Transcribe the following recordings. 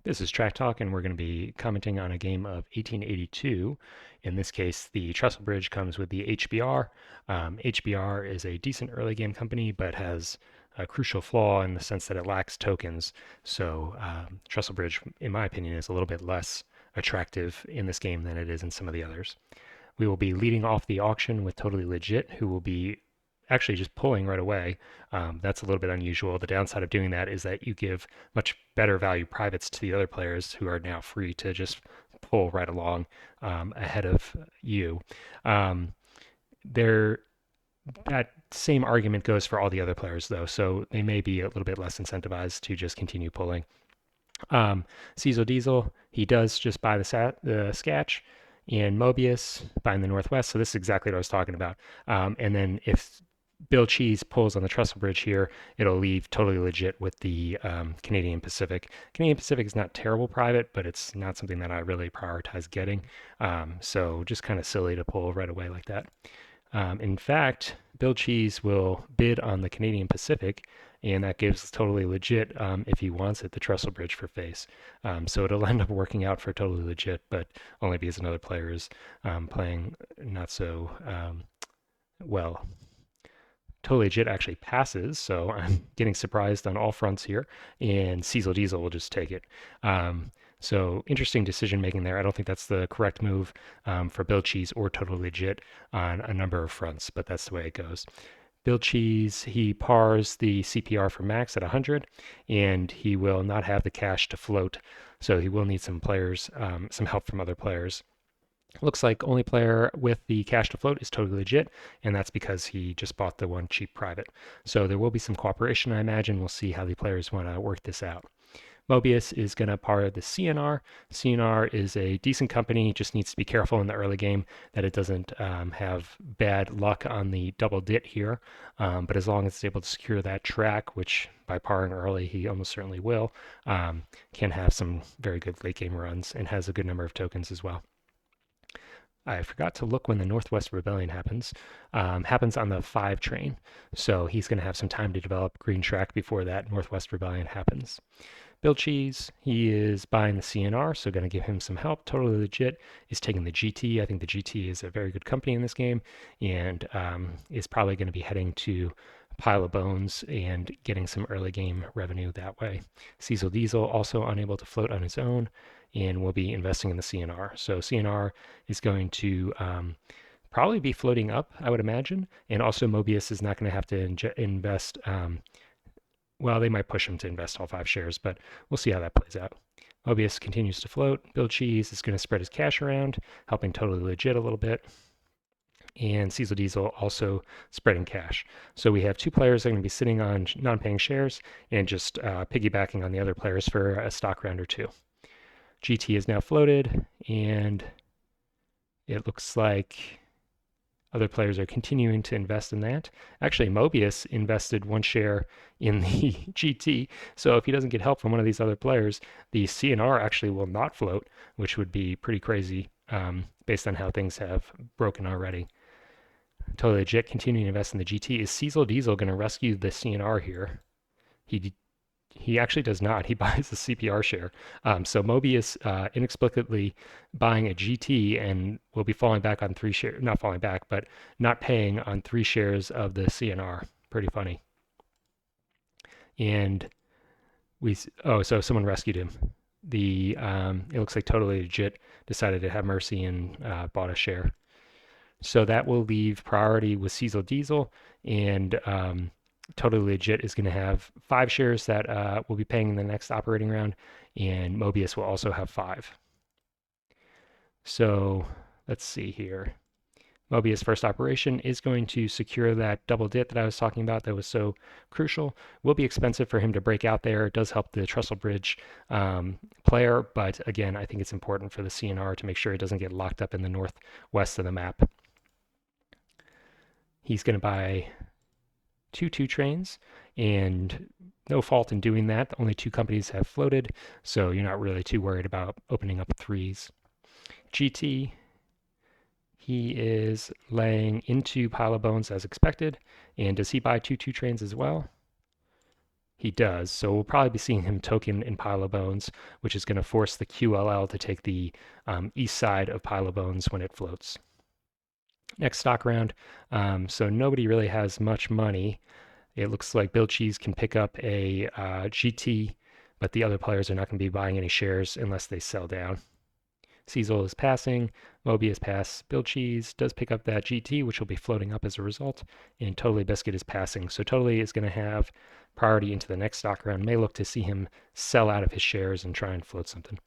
This is Track Talk, and we're going to be commenting on a game of 1882. In this case, the Trestle Bridge comes with the HBR. HBR is a decent early game company, but has a crucial flaw in the sense that it lacks tokens. So Trestle Bridge, in my opinion, is a little bit less attractive in this game than it is in some of the others. We will be leading off the auction with Totally Legit, who will be actually just pulling right away. That's a little bit unusual. The downside of doing that is that you give much better value privates to the other players who are now free to just pull right along ahead of you. Um, there, that same argument goes for all the other players though, so they may be a little bit less incentivized to just continue pulling. Cecil Diesel, he does just buy the Sketch, and Mobius buying the Northwest. So this is exactly what I was talking about. And then if Bill Cheese pulls on the Trestle Bridge here, it'll leave Totally Legit with the Canadian Pacific. Canadian Pacific is not terrible private, but it's not something that I really prioritize getting. So just kind of silly to pull right away like that. In fact, Bill Cheese will bid on the Canadian Pacific, and that gives Totally Legit, if he wants it, the Trestle Bridge for face. So it'll end up working out for Totally Legit, but only because another player is playing not so well. Totally Legit actually passes, so I'm getting surprised on all fronts here, and Cecil Diesel will just take it. So interesting decision making there. I don't think that's the correct move for Bill Cheese or Totally Legit on a number of fronts, but that's the way it goes. Bill Cheese, he pars the CPR for max at 100, and he will not have the cash to float, so he will need some players, some help from other players. Looks like only player with the cash to float is Totally Legit, and that's because he just bought the one cheap private. So there will be some cooperation, I imagine. We'll see how the players want to work this out. Mobius is going to par the CNR. CNR is a decent company, just needs to be careful in the early game that it doesn't have bad luck on the double dit here. But as long as it's able to secure that track, which by parring early he almost certainly will, can have some very good late game runs and has a good number of tokens as well. I forgot to look when the Northwest Rebellion happens. Happens on the 5 train. So he's going to have some time to develop green track before that Northwest Rebellion happens. Bill Cheese, he is buying the CNR, so going to give him some help. Totally Legit is taking the GT. I think the GT is a very good company in this game and is probably going to be heading to Pile of Bones and getting some early game revenue that way. Cecil Diesel also unable to float on his own and will be investing in the CNR. So CNR is going to probably be floating up, I would imagine. And also Mobius is not going to have to invest. Well, they might push him to invest all 5 shares, but we'll see how that plays out. Mobius continues to float. Bill Cheese is going to spread his cash around, helping Totally Legit a little bit. And Cecil Diesel also spreading cash. So we have 2 players that are going to be sitting on non-paying shares and just piggybacking on the other players for a stock round or 2. GT is now floated, and it looks like other players are continuing to invest in that. Actually, Mobius invested 1 share in the GT, so if he doesn't get help from one of these other players, the CNR actually will not float, which would be pretty crazy based on how things have broken already. Totally Legit continuing to invest in the GT. Is Cecil Diesel going to rescue the CNR here? He actually does not. He buys the CPR share. So Mobius inexplicably buying a GT and will be falling back on 3 shares, not falling back, but not paying on 3 shares of the CNR. Pretty funny. And so someone rescued him. It looks like Totally Legit decided to have mercy and bought a share. So that will leave priority with Cecil Diesel, and Totally Legit is going to have 5 shares that will be paying in the next operating round, and Mobius will also have 5. So let's see here. Mobius' first operation is going to secure that double dit that I was talking about that was so crucial. Will be expensive for him to break out there. It does help the Trestle Bridge player, but again, I think it's important for the CNR to make sure it doesn't get locked up in the northwest of the map. He's going to buy 2 trains, and no fault in doing that. Only 2 companies have floated, so you're not really too worried about opening up 3s. GT, he is laying into Pile of Bones as expected. And does he buy 2 trains as well? He does. So we'll probably be seeing him token in Pile of Bones, which is going to force the QLL to take the east side of Pile of Bones when it floats. Next stock round. So nobody really has much money. It looks like Bill Cheese can pick up a GT, but the other players are not going to be buying any shares unless they sell down. Cecil is passing, Mobius pass, Bill Cheese does pick up that GT, which will be floating up as a result, and Totally Biscuit is passing. So Totally is going to have priority into the next stock round. May look to see him sell out of his shares and try and float something.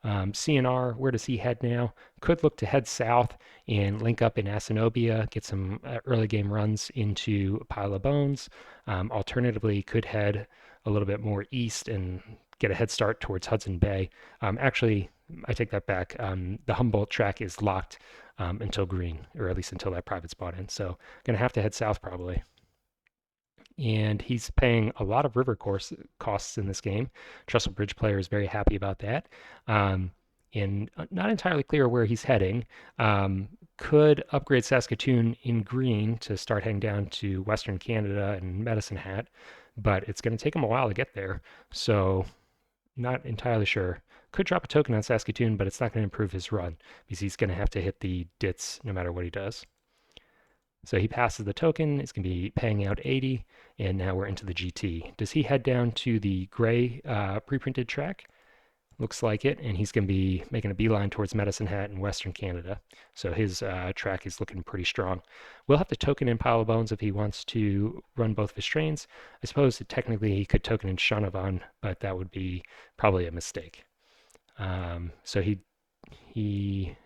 CNR, where does he head now? Could look to head south and link up in Asanobia, get some early game runs into a Pile of Bones. Alternatively, could head a little bit more east and get a head start towards Hudson Bay. Actually, I take that back. The Humboldt track is locked until green, or at least until that private spot in. So going to have to head south probably. And he's paying a lot of river course costs in this game. Trestle Bridge player is very happy about that. Um, and not entirely clear where he's heading. Could upgrade Saskatoon in green to start heading down to Western Canada and Medicine Hat, but it's going to take him a while to get there. So not entirely sure. Could drop a token on Saskatoon, but it's not going to improve his run because he's going to have to hit the dits no matter what he does. So he passes the token. It's going to be paying out 80, and now we're into the GT. Does he head down to the gray pre-printed track? Looks like it, and he's going to be making a beeline towards Medicine Hat in Western Canada. So his track is looking pretty strong. We'll have to token in Pile of Bones if he wants to run both of his trains. I suppose that technically he could token in Shanavan, but that would be probably a mistake. So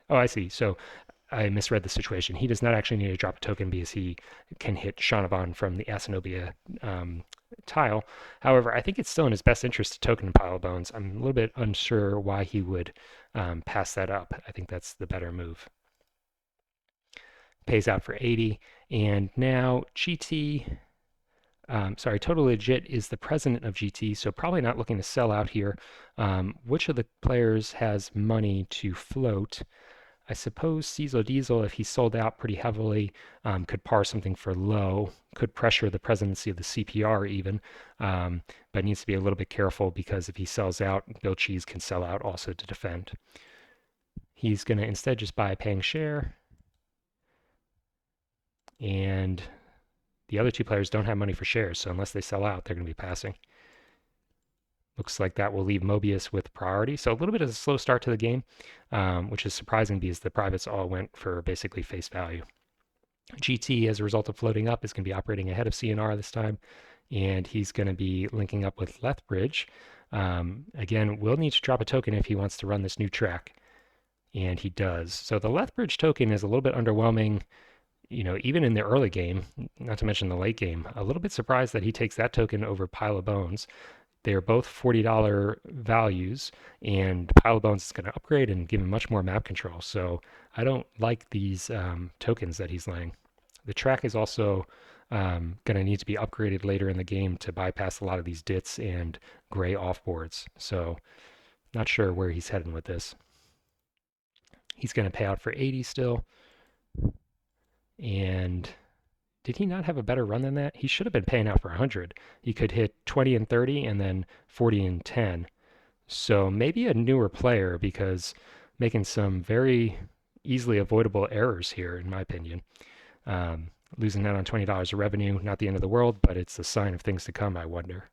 oh, I see. So I misread the situation. He does not actually need to drop a token because he can hit Shanavan from the Asanobia tile. However, I think it's still in his best interest to token Pile of Bones. I'm a little bit unsure why he would pass that up. I think that's the better move. Pays out for 80. And now GT, Total Legit is the president of GT, so probably not looking to sell out here. Which of the players has money to float? I suppose Cecil Diesel, if he sold out pretty heavily, could par something for low, could pressure the presidency of the CPR even, but needs to be a little bit careful because if he sells out, Bill Cheese can sell out also to defend. He's going to instead just buy a paying share, and the other two players don't have money for shares, so unless they sell out, they're going to be passing. Looks like that will leave Mobius with priority. So a little bit of a slow start to the game, which is surprising because the privates all went for basically face value. GT, as a result of floating up, is going to be operating ahead of CNR this time, and he's going to be linking up with Lethbridge. Again, will need to drop a token if he wants to run this new track, and he does. So the Lethbridge token is a little bit underwhelming, even in the early game, not to mention the late game. A little bit surprised that he takes that token over Pile of Bones. They are both $40 values, and Pile of Bones is going to upgrade and give him much more map control. So I don't like these tokens that he's laying. The track is also going to need to be upgraded later in the game to bypass a lot of these dits and gray offboards. So not sure where he's heading with this. He's going to pay out for 80 still. And did he not have a better run than that? He should have been paying out for 100. He could hit 20 and 30 and then 40 and 10. So maybe a newer player because making some very easily avoidable errors here, in my opinion. Losing out on $20 of revenue, not the end of the world, but it's a sign of things to come, I wonder.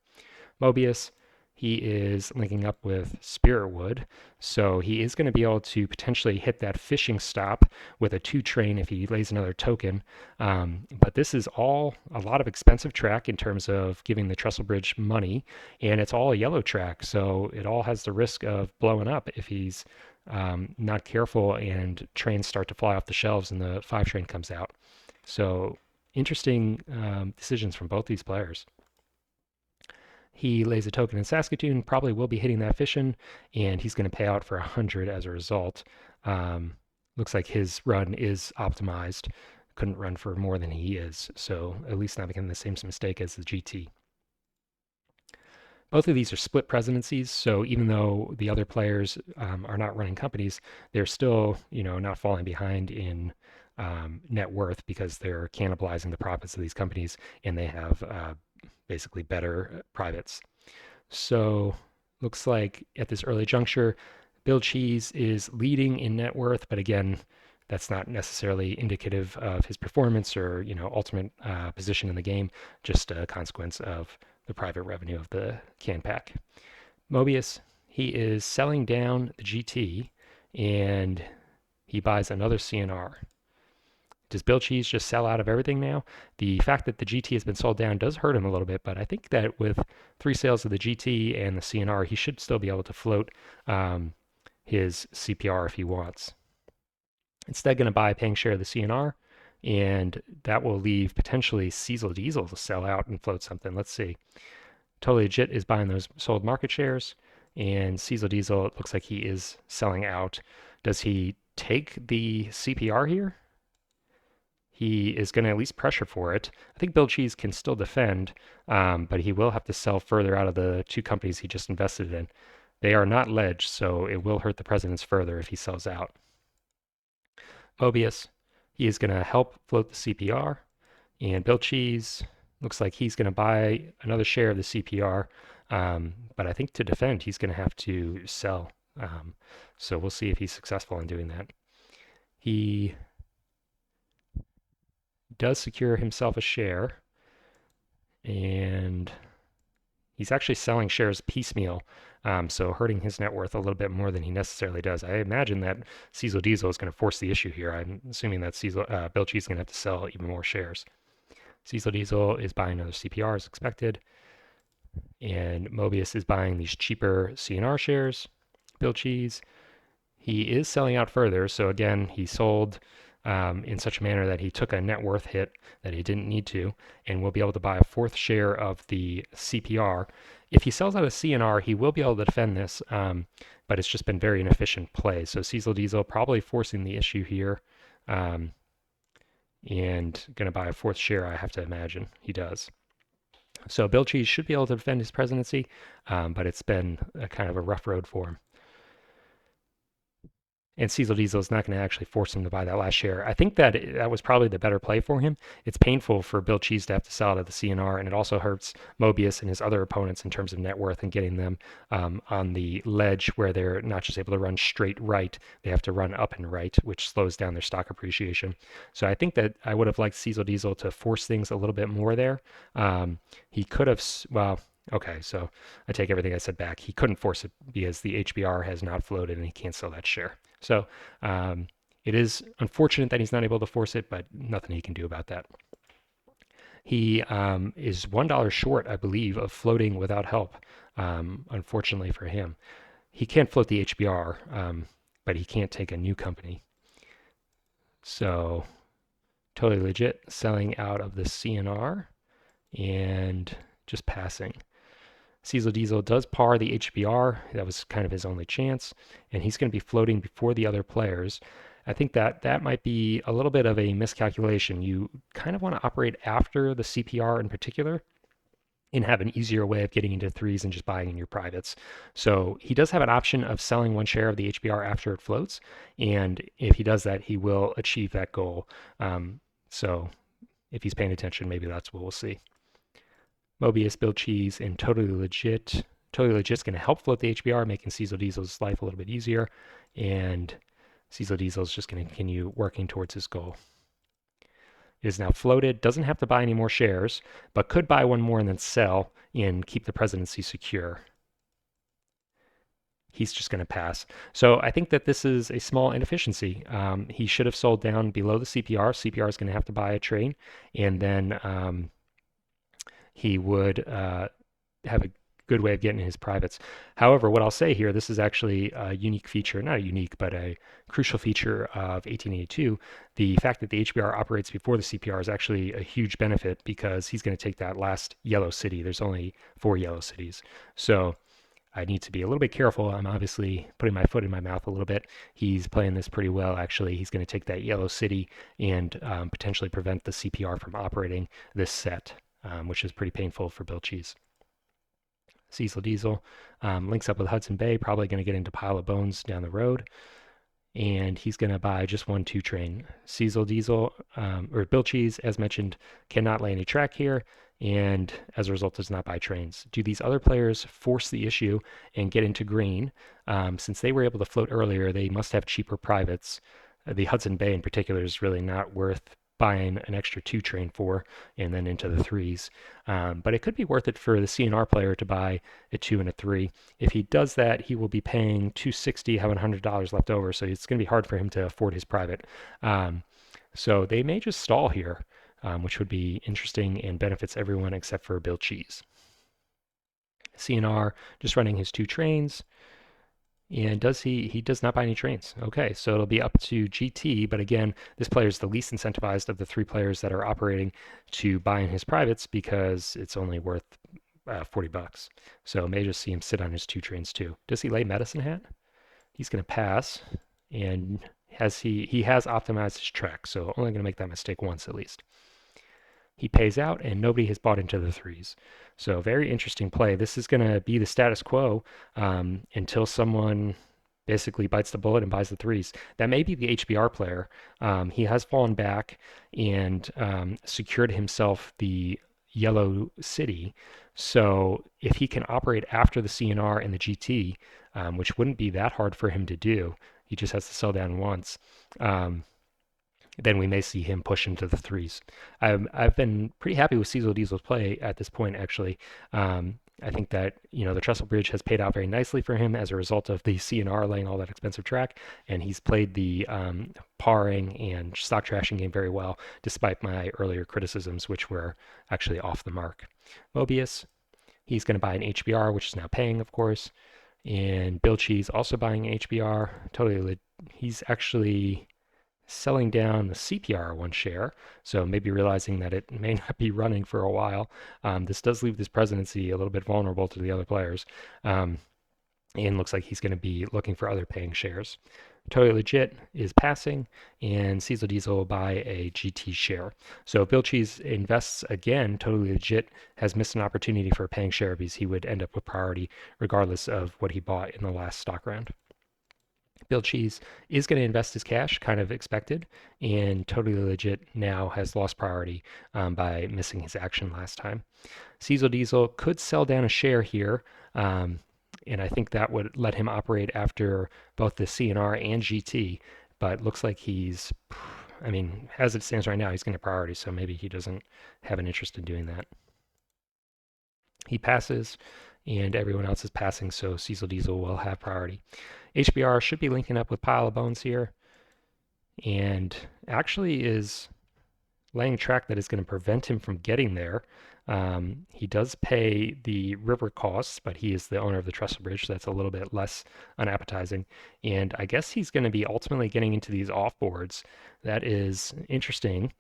Mobius, he is linking up with Spiritwood, so he is going to be able to potentially hit that fishing stop with a 2 train if he lays another token. But this is all a lot of expensive track in terms of giving the Trestle Bridge money, and it's all a yellow track, so it all has the risk of blowing up if he's not careful and trains start to fly off the shelves and the 5 train comes out. So interesting decisions from both these players. He lays a token in Saskatoon, probably will be hitting that fishing, and he's going to pay out for 100 as a result. Looks like his run is optimized. Couldn't run for more than he is, so at least not making the same mistake as the GT. Both of these are split presidencies, so even though the other players are not running companies, they're still, not falling behind in net worth because they're cannibalizing the profits of these companies, and they have basically better privates. So looks like at this early juncture, Bill Cheese is leading in net worth, but again, that's not necessarily indicative of his performance or ultimate position in the game, just a consequence of the private revenue of the can pack. Mobius, he is selling down the GT and he buys another CNR. Does Bill Cheese just sell out of everything now? The fact that the GT has been sold down does hurt him a little bit, but I think that with 3 sales of the GT and the CNR, he should still be able to float his CPR if he wants. Instead, going to buy a paying share of the CNR, and that will leave potentially Cecil Diesel to sell out and float something. Let's see. Totally Legit is buying those sold market shares, and Cecil Diesel, it looks like he is selling out. Does he take the CPR here? He is going to at least pressure for it. I think Bill Cheese can still defend, but he will have to sell further out of the 2 companies he just invested in. They are not ledged, so it will hurt the presidents further if he sells out. Mobius, he is going to help float the CPR, and Bill Cheese looks like he's going to buy another share of the CPR, but I think to defend, he's going to have to sell. So we'll see if he's successful in doing that. He does secure himself a share, and he's actually selling shares piecemeal, so hurting his net worth a little bit more than he necessarily does. I imagine that Cecil Diesel is going to force the issue here. I'm assuming that Bill Cheese is going to have to sell even more shares. Cecil Diesel is buying another CPR as expected, and Mobius is buying these cheaper CNR shares. Bill Cheese, he is selling out further, so again, he sold in such a manner that he took a net worth hit that he didn't need to, and will be able to buy a 4th share of the CPR. If he sells out a CNR, he will be able to defend this, but it's just been very inefficient play. So Cecil Diesel probably forcing the issue here, and going to buy a 4th share, I have to imagine. He does. So Bill Cheese should be able to defend his presidency, but it's been a kind of a rough road for him. And Cecil Diesel is not going to actually force him to buy that last share. I think that that was probably the better play for him. It's painful for Bill Cheese to have to sell out of the CNR, and it also hurts Mobius and his other opponents in terms of net worth and getting them on the ledge where they're not just able to run straight right, they have to run up and right, which slows down their stock appreciation. So I think that I would have liked Cecil Diesel to force things a little bit more there. He could have, well, okay, so I take everything I said back. He couldn't force it because the HBR has not floated and he can't sell that share. So it is unfortunate that he's not able to force it, but nothing he can do about that. He is $1 short, I believe, of floating without help, unfortunately for him. He can't float the HBR, but he can't take a new company. So Totally Legit selling out of the CNR and just passing. Cecil Diesel does par the HBR. That was kind of his only chance, and he's going to be floating before the other players. I think that might be a little bit of a miscalculation. You kind of want to operate after the CPR in particular and have an easier way of getting into 3s and just buying in your privates. So he does have an option of selling 1 share of the HBR after it floats, and if he does that, he will achieve that goal. So if he's paying attention, maybe that's what we'll see. Mobius, Bill Cheese, and Totally Legit. Totally Legit is going to help float the HBR, making Cecil Diesel's life a little bit easier. And Cecil Diesel is just going to continue working towards his goal. It is now floated, doesn't have to buy any more shares, but could buy 1 more and then sell and keep the presidency secure. He's just going to pass. So I think that this is a small inefficiency. He should have sold down below the CPR. CPR is going to have to buy a train, and then he would have a good way of getting his privates. However, what I'll say here, this is actually a unique feature, not a unique, but a crucial feature of 1882. The fact that the HBR operates before the CPR is actually a huge benefit because he's going to take that last yellow city. There's only 4 yellow cities. So I need to be a little bit careful. I'm obviously putting my foot in my mouth a little bit. He's playing this pretty well, actually. He's going to take that yellow city and potentially prevent the CPR from operating this set. Which is pretty painful for Bill Cheese. Cecil Diesel links up with Hudson Bay, probably going to get into Pile of Bones down the road. and he's going to buy just one 2-train. Cecil Diesel, or Bill Cheese, as mentioned, cannot lay any track here, and as a result does not buy trains. Do these other players force the issue and get into green? Since they were able to float earlier, they must have cheaper privates. The Hudson Bay in particular is really not worth buying an extra 2-train for and then into the threes. But it could be worth it for the CNR player to buy a 2 and a 3. If he does that, he will be paying $260, having $100 left over, so it's going to be hard for him to afford his private. Um, so they may just stall here, which would be interesting and benefits everyone except for Bill Cheese. CNR just running his 2 trains. And he does not buy any trains. Okay, so it'll be up to GT, but again, this player is the least incentivized of the 3 players that are operating to buy in his privates because it's only worth 40 bucks. So may just see him sit on his 2 trains too. Does he lay Medicine Hat? He's going to pass, and he has optimized his trek, so only going to make that mistake once at least. He pays out, and nobody has bought into the threes. So very interesting play. This is going to be the status quo until someone basically bites the bullet and buys the threes. That may be the HBR player. He has fallen back and secured himself the yellow city. So if he can operate after the CNR and the GT, which wouldn't be that hard for him to do, he just has to sell down once. Then we may see him push into the threes. I've been pretty happy with Cecil Diesel's play at this point, actually. I think that the Trestle Bridge has paid out very nicely for him as a result of the CNR laying all that expensive track, and he's played the parring and stock trashing game very well, despite my earlier criticisms, which were actually off the mark. Mobius, he's going to buy an HBR, which is now paying, of course, and Bill Cheese also buying an HBR. He's actually selling down the CPR1 share, so maybe realizing that it may not be running for a while. This does leave this presidency a little bit vulnerable to the other players, and looks like he's going to be looking for other paying shares. Totally Legit is passing, and Cecil Diesel will buy a GT share. So if Bill Cheese invests again, Totally Legit has missed an opportunity for a paying share because he would end up with priority regardless of what he bought in the last stock round. Bill Cheese is going to invest his cash, kind of expected, and Totally Legit now has lost priority by missing his action last time. Cecil Diesel could sell down a share here, and I think that would let him operate after both the CNR and GT, but looks like as it stands right now, he's going to priority, so maybe he doesn't have an interest in doing that. He passes, and everyone else is passing, so Cecil Diesel will have priority. HBR should be linking up with Pile of Bones here, and actually is laying track that is going to prevent him from getting there. He does pay the river costs, but he is the owner of the Trestle Bridge, so that's a little bit less unappetizing. And I guess he's going to be ultimately getting into these offboards. That is interesting.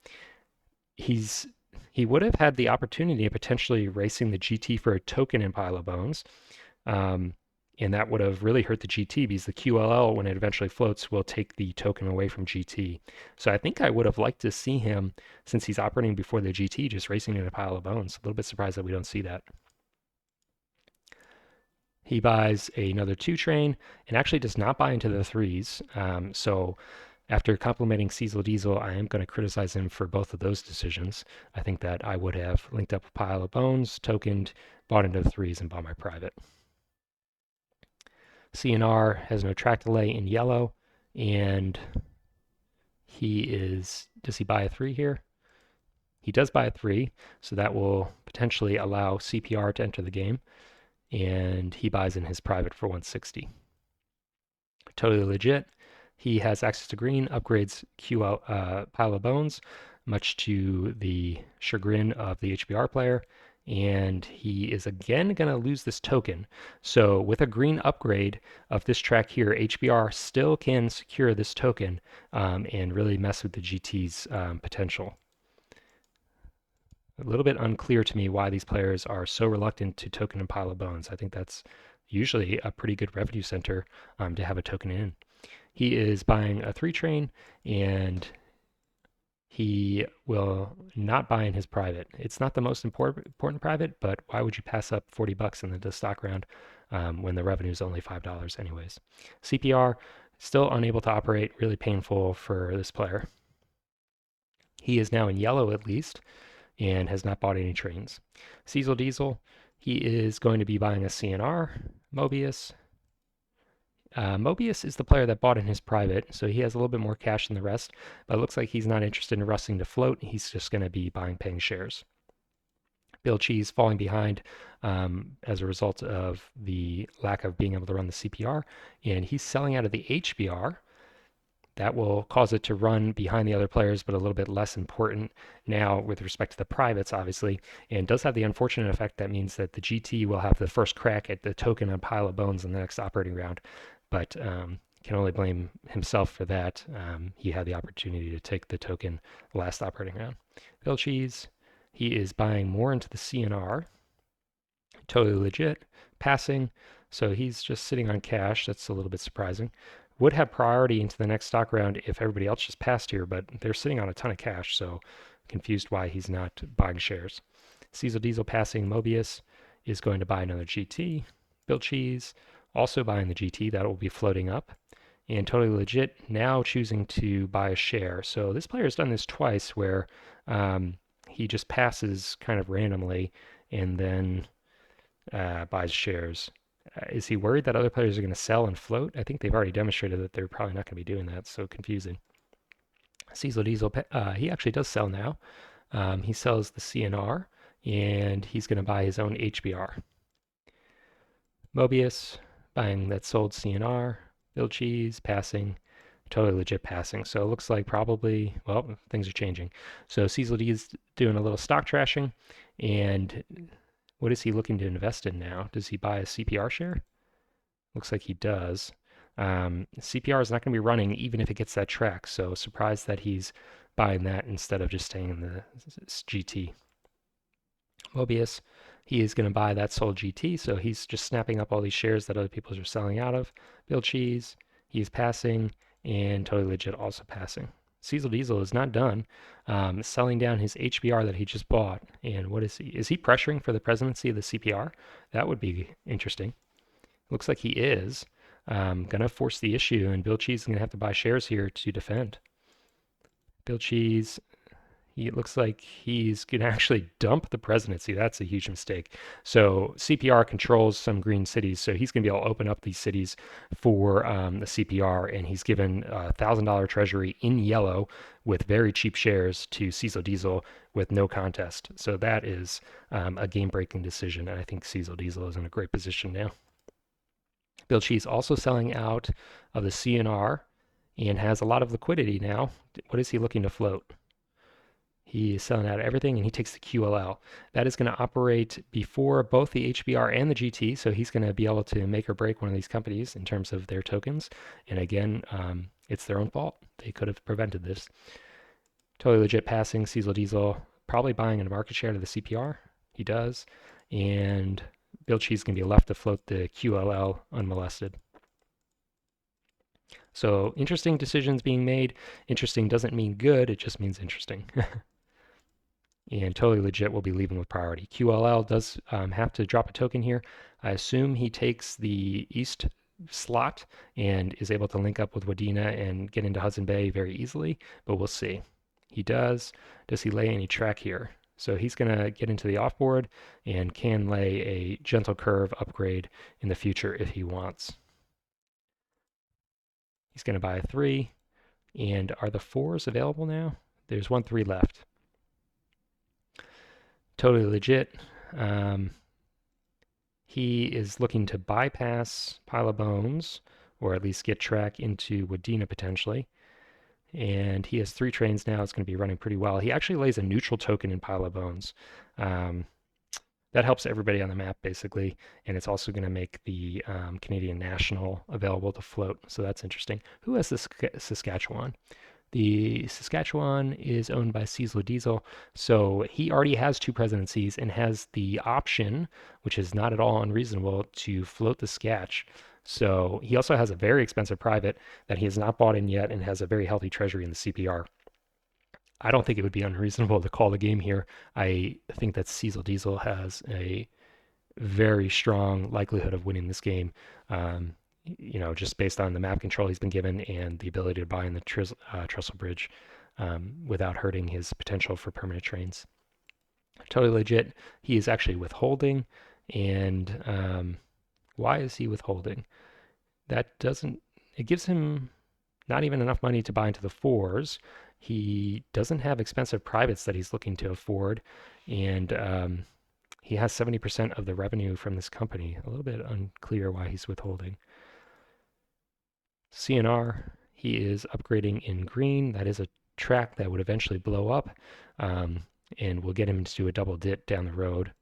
He would have had the opportunity of potentially racing the GT for a token in Pile of Bones. And that would have really hurt the GT because the QLL, when it eventually floats, will take the token away from GT. So I think I would have liked to see him, since he's operating before the GT, just racing in a Pile of Bones. A little bit surprised that we don't see that. He buys another 2-train and actually does not buy into the threes. So after complimenting Cecil Diesel, I am going to criticize him for both of those decisions. I think that I would have linked up a Pile of Bones, tokened, bought into the threes, and bought my private. CNR has no track delay in yellow, and does he buy a 3 here? He does buy a 3, so that will potentially allow CPR to enter the game, and he buys in his private for 160. Totally Legit. He has access to green, upgrades Pile of Bones, much to the chagrin of the HBR player, and he is again going to lose this token. So with a green upgrade of this track here, HBR still can secure this token and really mess with the GT's potential. A little bit unclear to me why these players are so reluctant to token in Pile of Bones. I think that's usually a pretty good revenue center to have a token in. He is buying a 3-train, and he will not buy in his private. It's not the most important private, but why would you pass up 40 bucks in the stock round when the revenue is only $5 anyways? CPR Still unable to operate, really painful for this player. He is now in yellow at least and has not bought any trains. Cecil Diesel, he is going to be buying a CNR. Mobius. Mobius is the player that bought in his private, so he has a little bit more cash than the rest, but it looks like he's not interested in rusting to float. He's just going to be buying paying shares. Bill Cheese falling behind as a result of the lack of being able to run the CPR, and he's selling out of the HBR. That will cause it to run behind the other players, but a little bit less important now with respect to the privates, obviously, and does have the unfortunate effect that means that the GT will have the first crack at the token on Pile of Bones in the next operating round, but can only blame himself for that. He had the opportunity to take the token last operating round. Bill Cheese, he is buying more into the CNR. Totally legit. Passing, so he's just sitting on cash. That's a little bit surprising. Would have priority into the next stock round if everybody else just passed here, but they're sitting on a ton of cash, so confused why he's not buying shares. Cecil Diesel passing. Mobius is going to buy another GT. Bill Cheese also buying the GT. That will be floating up. And Totally Legit now choosing to buy a share. So this player has done this twice where he just passes kind of randomly and then buys shares. Is he worried that other players are going to sell and float? I think they've already demonstrated that they're probably not going to be doing that. So confusing. Cecil Diesel, he actually does sell now. He sells the CNR and he's going to buy his own HBR. Mobius buying that sold CNR. Bill Cheese passing. Totally legit passing. So it looks like probably, well, things are changing. So Cecil D is doing a little stock trashing. And what is he looking to invest in now? Does he buy a CPR share? Looks like he does. CPR is not going to be running even if it gets that track. So surprised that he's buying that instead of just staying in the GT. Mobius, he is going to buy that sold GT. So he's just snapping up all these shares that other people are selling out of. Bill Cheese, he's passing, and Totally Legit also passing. Cecil Diesel is not done selling down his HBR that he just bought. And what is he? Is he pressuring for the presidency of the CPR? That would be interesting. Looks like he is. Going to force the issue, and Bill Cheese is going to have to buy shares here to defend. Bill Cheese, it looks like he's going to actually dump the presidency. That's a huge mistake. So CPR controls some green cities, so he's going to be able to open up these cities for the CPR, and he's given a $1,000 treasury in yellow with very cheap shares to Cecil Diesel with no contest. So that is a game-breaking decision, and I think Cecil Diesel is in a great position now. Bill Cheese also selling out of the CNR and has a lot of liquidity now. What is he looking to float? He is selling out everything and he takes the QLL. That is going to operate before both the HBR and the GT, so he's going to be able to make or break one of these companies in terms of their tokens. And again, it's their own fault. They could have prevented this. Totally Legit passing. Cecil Diesel probably buying a market share to the CPR. He does. And Bill Cheese is going to be left to float the QLL unmolested. So interesting decisions being made. Interesting doesn't mean good, it just means interesting. And Totally Legit will be leaving with priority. QLL does have to drop a token here. I assume he takes the east slot and is able to link up with Wadena and get into Hudson Bay very easily, but we'll see. He does. Does he lay any track here? So he's going to get into the offboard and can lay a gentle curve upgrade in the future if he wants. He's going to buy a 3. And are the 4s available now? There's 1 3 left. Totally Legit. He is looking to bypass Pile of Bones, or at least get track into Wadena potentially. And he has 3 trains now. It's going to be running pretty well. He actually lays a neutral token in Pile of Bones. That helps everybody on the map, basically. And it's also going to make the Canadian National available to float. So that's interesting. Who has the Saskatchewan? The Saskatchewan is owned by Cecil Diesel. So he already has 2 presidencies and has the option, which is not at all unreasonable, to float the Sketch. So he also has a very expensive private that he has not bought in yet and has a very healthy treasury in the CPR. I don't think it would be unreasonable to call the game here. I think that Cecil Diesel has a very strong likelihood of winning this game. just based on the map control he's been given and the ability to buy in the trestle bridge without hurting his potential for permanent trains. Totally legit. He is actually withholding, and why is he withholding? That doesn't. It gives him not even enough money to buy into the fours. He doesn't have expensive privates that he's looking to afford, and he has 70% of the revenue from this company. A little bit unclear why he's withholding. CNR, he is upgrading in green. That is a track that would eventually blow up, and will get him to do a double dit down the road.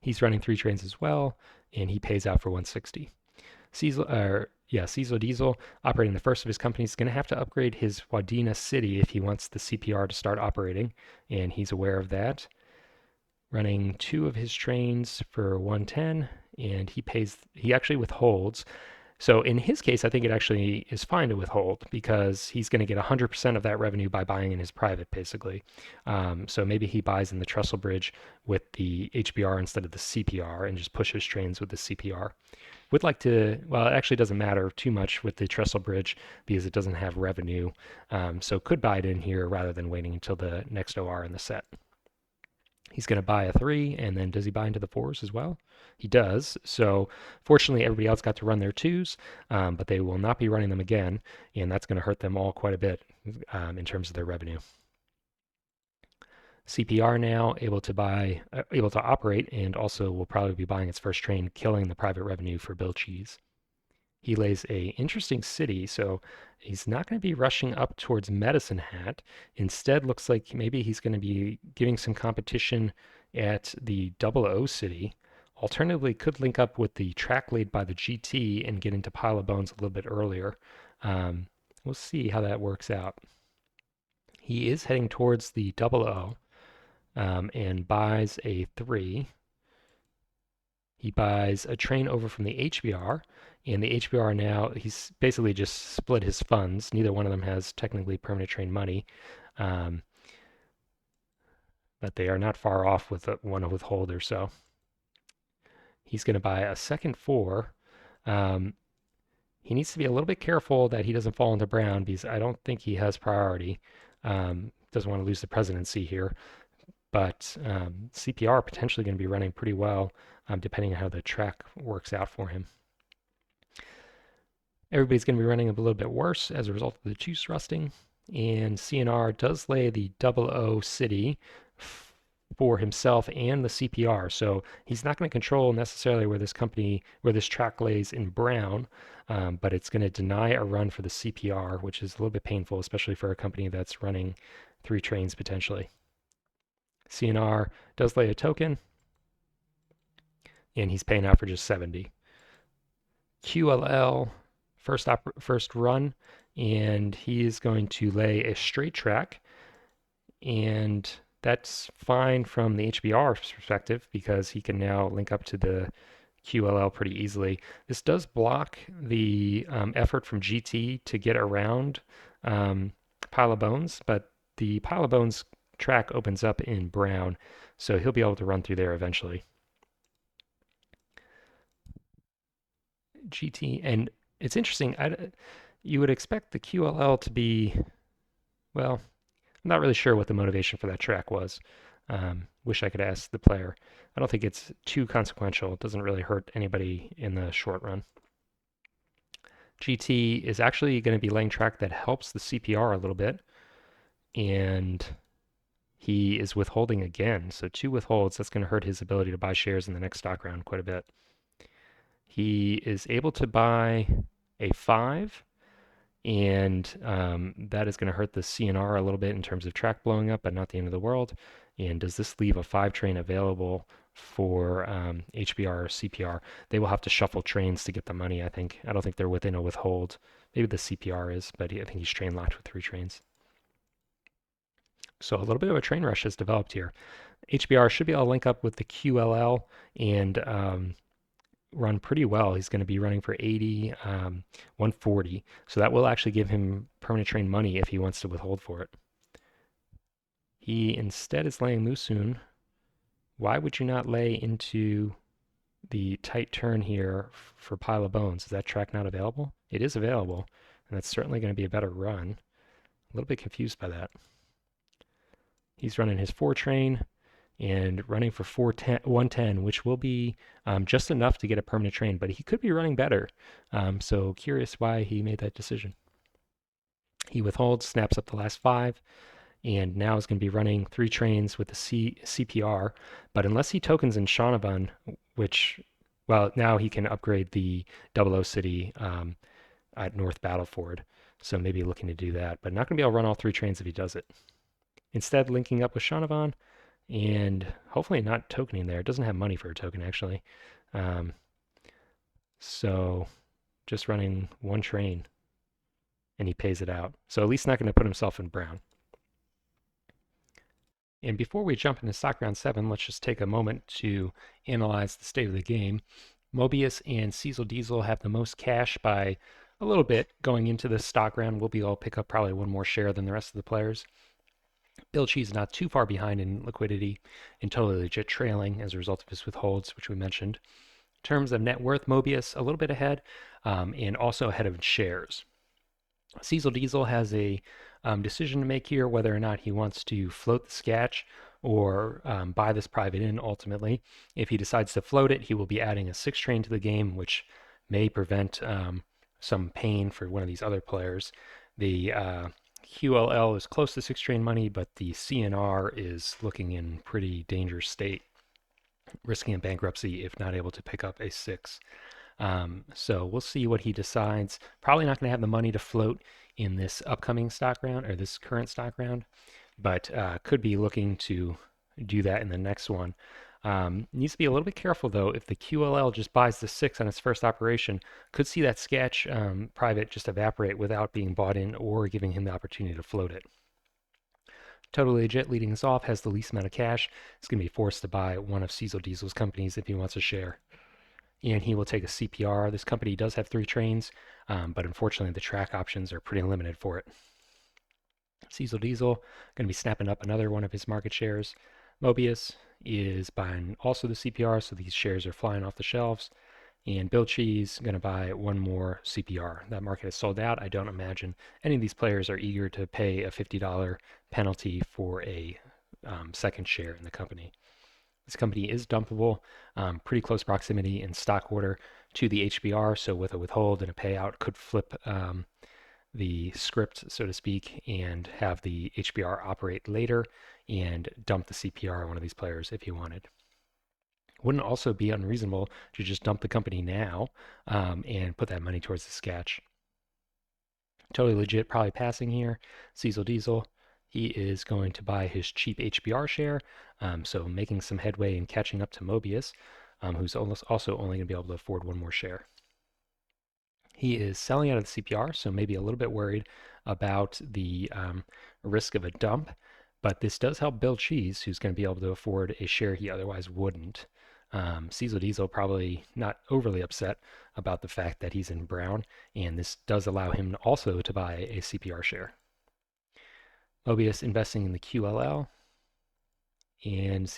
He's running 3 trains as well, and he pays out for 160. Cecil Diesel, operating the first of his companies, is going to have to upgrade his Wadena city if he wants the CPR to start operating, and he's aware of that. Running 2 of his trains for 110, and he actually withholds. So in his case, I think it actually is fine to withhold because he's going to get 100% of that revenue by buying in his private, basically. So maybe he buys in the trestle bridge with the HBR instead of the CPR and just pushes trains with the CPR. Would like to, well, it actually doesn't matter too much with the trestle bridge because it doesn't have revenue. So could buy it in here rather than waiting until the next OR in the set. He's going to buy a 3, and then does he buy into the 4s as well? He does. So fortunately, everybody else got to run their 2s, but they will not be running them again, and that's going to hurt them all quite a bit in terms of their revenue. CPR now able to operate, and also will probably be buying its first train, killing the private revenue for Bill Cheese. He lays a interesting city, so he's not going to be rushing up towards Medicine Hat. Instead, looks like maybe he's going to be giving some competition at the Double O city. Alternatively, could link up with the track laid by the GT and get into Pile of Bones a little bit earlier. We'll see how that works out. He is heading towards the Double O and buys a 3. He buys a train over from the HBR, and the HBR now, he's basically just split his funds. Neither one of them has technically permanent train money, um, but they are not far off with one withhold or so. He's going to buy a second 4. Um, he needs to be a little bit careful that he doesn't fall into brown because I don't think he has priority. Doesn't want to lose the presidency here, but CPR potentially going to be running pretty well depending on how the track works out for him. Everybody's going to be running a little bit worse as a result of the juice rusting, and CNR does lay the Double O city for himself and the CPR, so he's not going to control necessarily where this track lays in brown, but it's going to deny a run for the CPR, which is a little bit painful, especially for a company that's running 3 trains potentially. CNR does lay a token, and he's paying out for just 70. QLL first run, and he is going to lay a straight track, and that's fine from the HBR perspective because he can now link up to the QLL pretty easily. This does block the effort from GT to get around Pile of Bones, but the Pile of Bones track opens up in brown, so he'll be able to run through there eventually. GT, and it's interesting. You would expect the QLL to be, well, I'm not really sure what the motivation for that track was. Wish I could ask the player. I don't think it's too consequential. It doesn't really hurt anybody in the short run. GT is actually going to be laying track that helps the CPR a little bit, and he is withholding again. So 2 withholds, that's going to hurt his ability to buy shares in the next stock round quite a bit. He is able to buy a 5, and that is going to hurt the CNR a little bit in terms of track blowing up, but not the end of the world. And does this leave a 5 train available for HBR or CPR? They will have to shuffle trains to get the money, I think. I don't think they're within a withhold. Maybe the CPR is, but I think he's train locked with 3 trains. So a little bit of a train rush has developed here. HBR should be able to link up with the QLL and run pretty well. He's going to be running for 80, 140. So that will actually give him permanent train money if he wants to withhold for it. He instead is laying Musun. Why would you not lay into the tight turn here for Pile of Bones. Is that track not available? It is available, and that's certainly going to be a better run. A little bit confused by that. He's running his 4 train and running for 110, which will be just enough to get a permanent train, but he could be running better. So curious why he made that decision. He withholds, snaps up the last 5, and now is going to be running 3 trains with the CPR. But unless he tokens in Shaunavan, which, well, now he can upgrade the 00 City at North Battleford. So maybe looking to do that, but not going to be able to run all 3 trains if he does it. Instead, linking up with Shaunavan and hopefully not tokening there. It doesn't have money for a token, actually. Um, so just running 1 train, and he pays it out. So at least not going to put himself in brown. And before we jump into stock round 7, let's just take a moment to analyze the state of the game. Mobius and Cecil Diesel have the most cash by a little bit going into the stock round. We'll be able to pick up probably 1 more share than the rest of the players. Bill Cheese not too far behind in liquidity and Totally Legit trailing as a result of his withholds, which we mentioned. In terms of net worth, Mobius a little bit ahead and also ahead of shares. Cecil Diesel has a decision to make here whether or not he wants to float the sketch or buy this private in ultimately. If he decides to float it, he will be adding a 6 train to the game, which may prevent some pain for one of these other players. The QLL is close to 6 train money, but the CNR is looking in pretty dangerous state, risking a bankruptcy if not able to pick up a 6. So we'll see what he decides. Probably not going to have the money to float in this upcoming stock round or this current stock round, but could be looking to do that in the next one. Needs to be a little bit careful though. If the QLL just buys the 6 on its first operation, could see that sketch private just evaporate without being bought in or giving him the opportunity to float it. Totally Legit leading us off has the least amount of cash. He's going to be forced to buy one of Cecil Diesel's companies if he wants a share. And he will take a CPR. This company does have 3 trains, but unfortunately the track options are pretty limited for it. Cecil Diesel going to be snapping up another one of his market shares. Mobius is buying also the CPR, so these shares are flying off the shelves. And Bill Cheese going to buy 1 more CPR. That market is sold out. I don't imagine any of these players are eager to pay a $50 penalty for a second share in the company. This company is dumpable, pretty close proximity in stock order to the HBR, so with a withhold and a payout could flip the script, so to speak, and have the HBR operate later and dump the CPR on one of these players if you wanted. Wouldn't also be unreasonable to just dump the company now and put that money towards the sketch. Totally Legit, probably passing here. Cecil Diesel, he is going to buy his cheap HBR share, so making some headway and catching up to Mobius, who's also only going to be able to afford 1 more share. He is selling out of the CPR, so maybe a little bit worried about the risk of a dump, but this does help Bill Cheese, who's going to be able to afford a share he otherwise wouldn't. Cecil Diesel probably not overly upset about the fact that he's in brown, and this does allow him also to buy a CPR share. Mobius investing in the QLL, and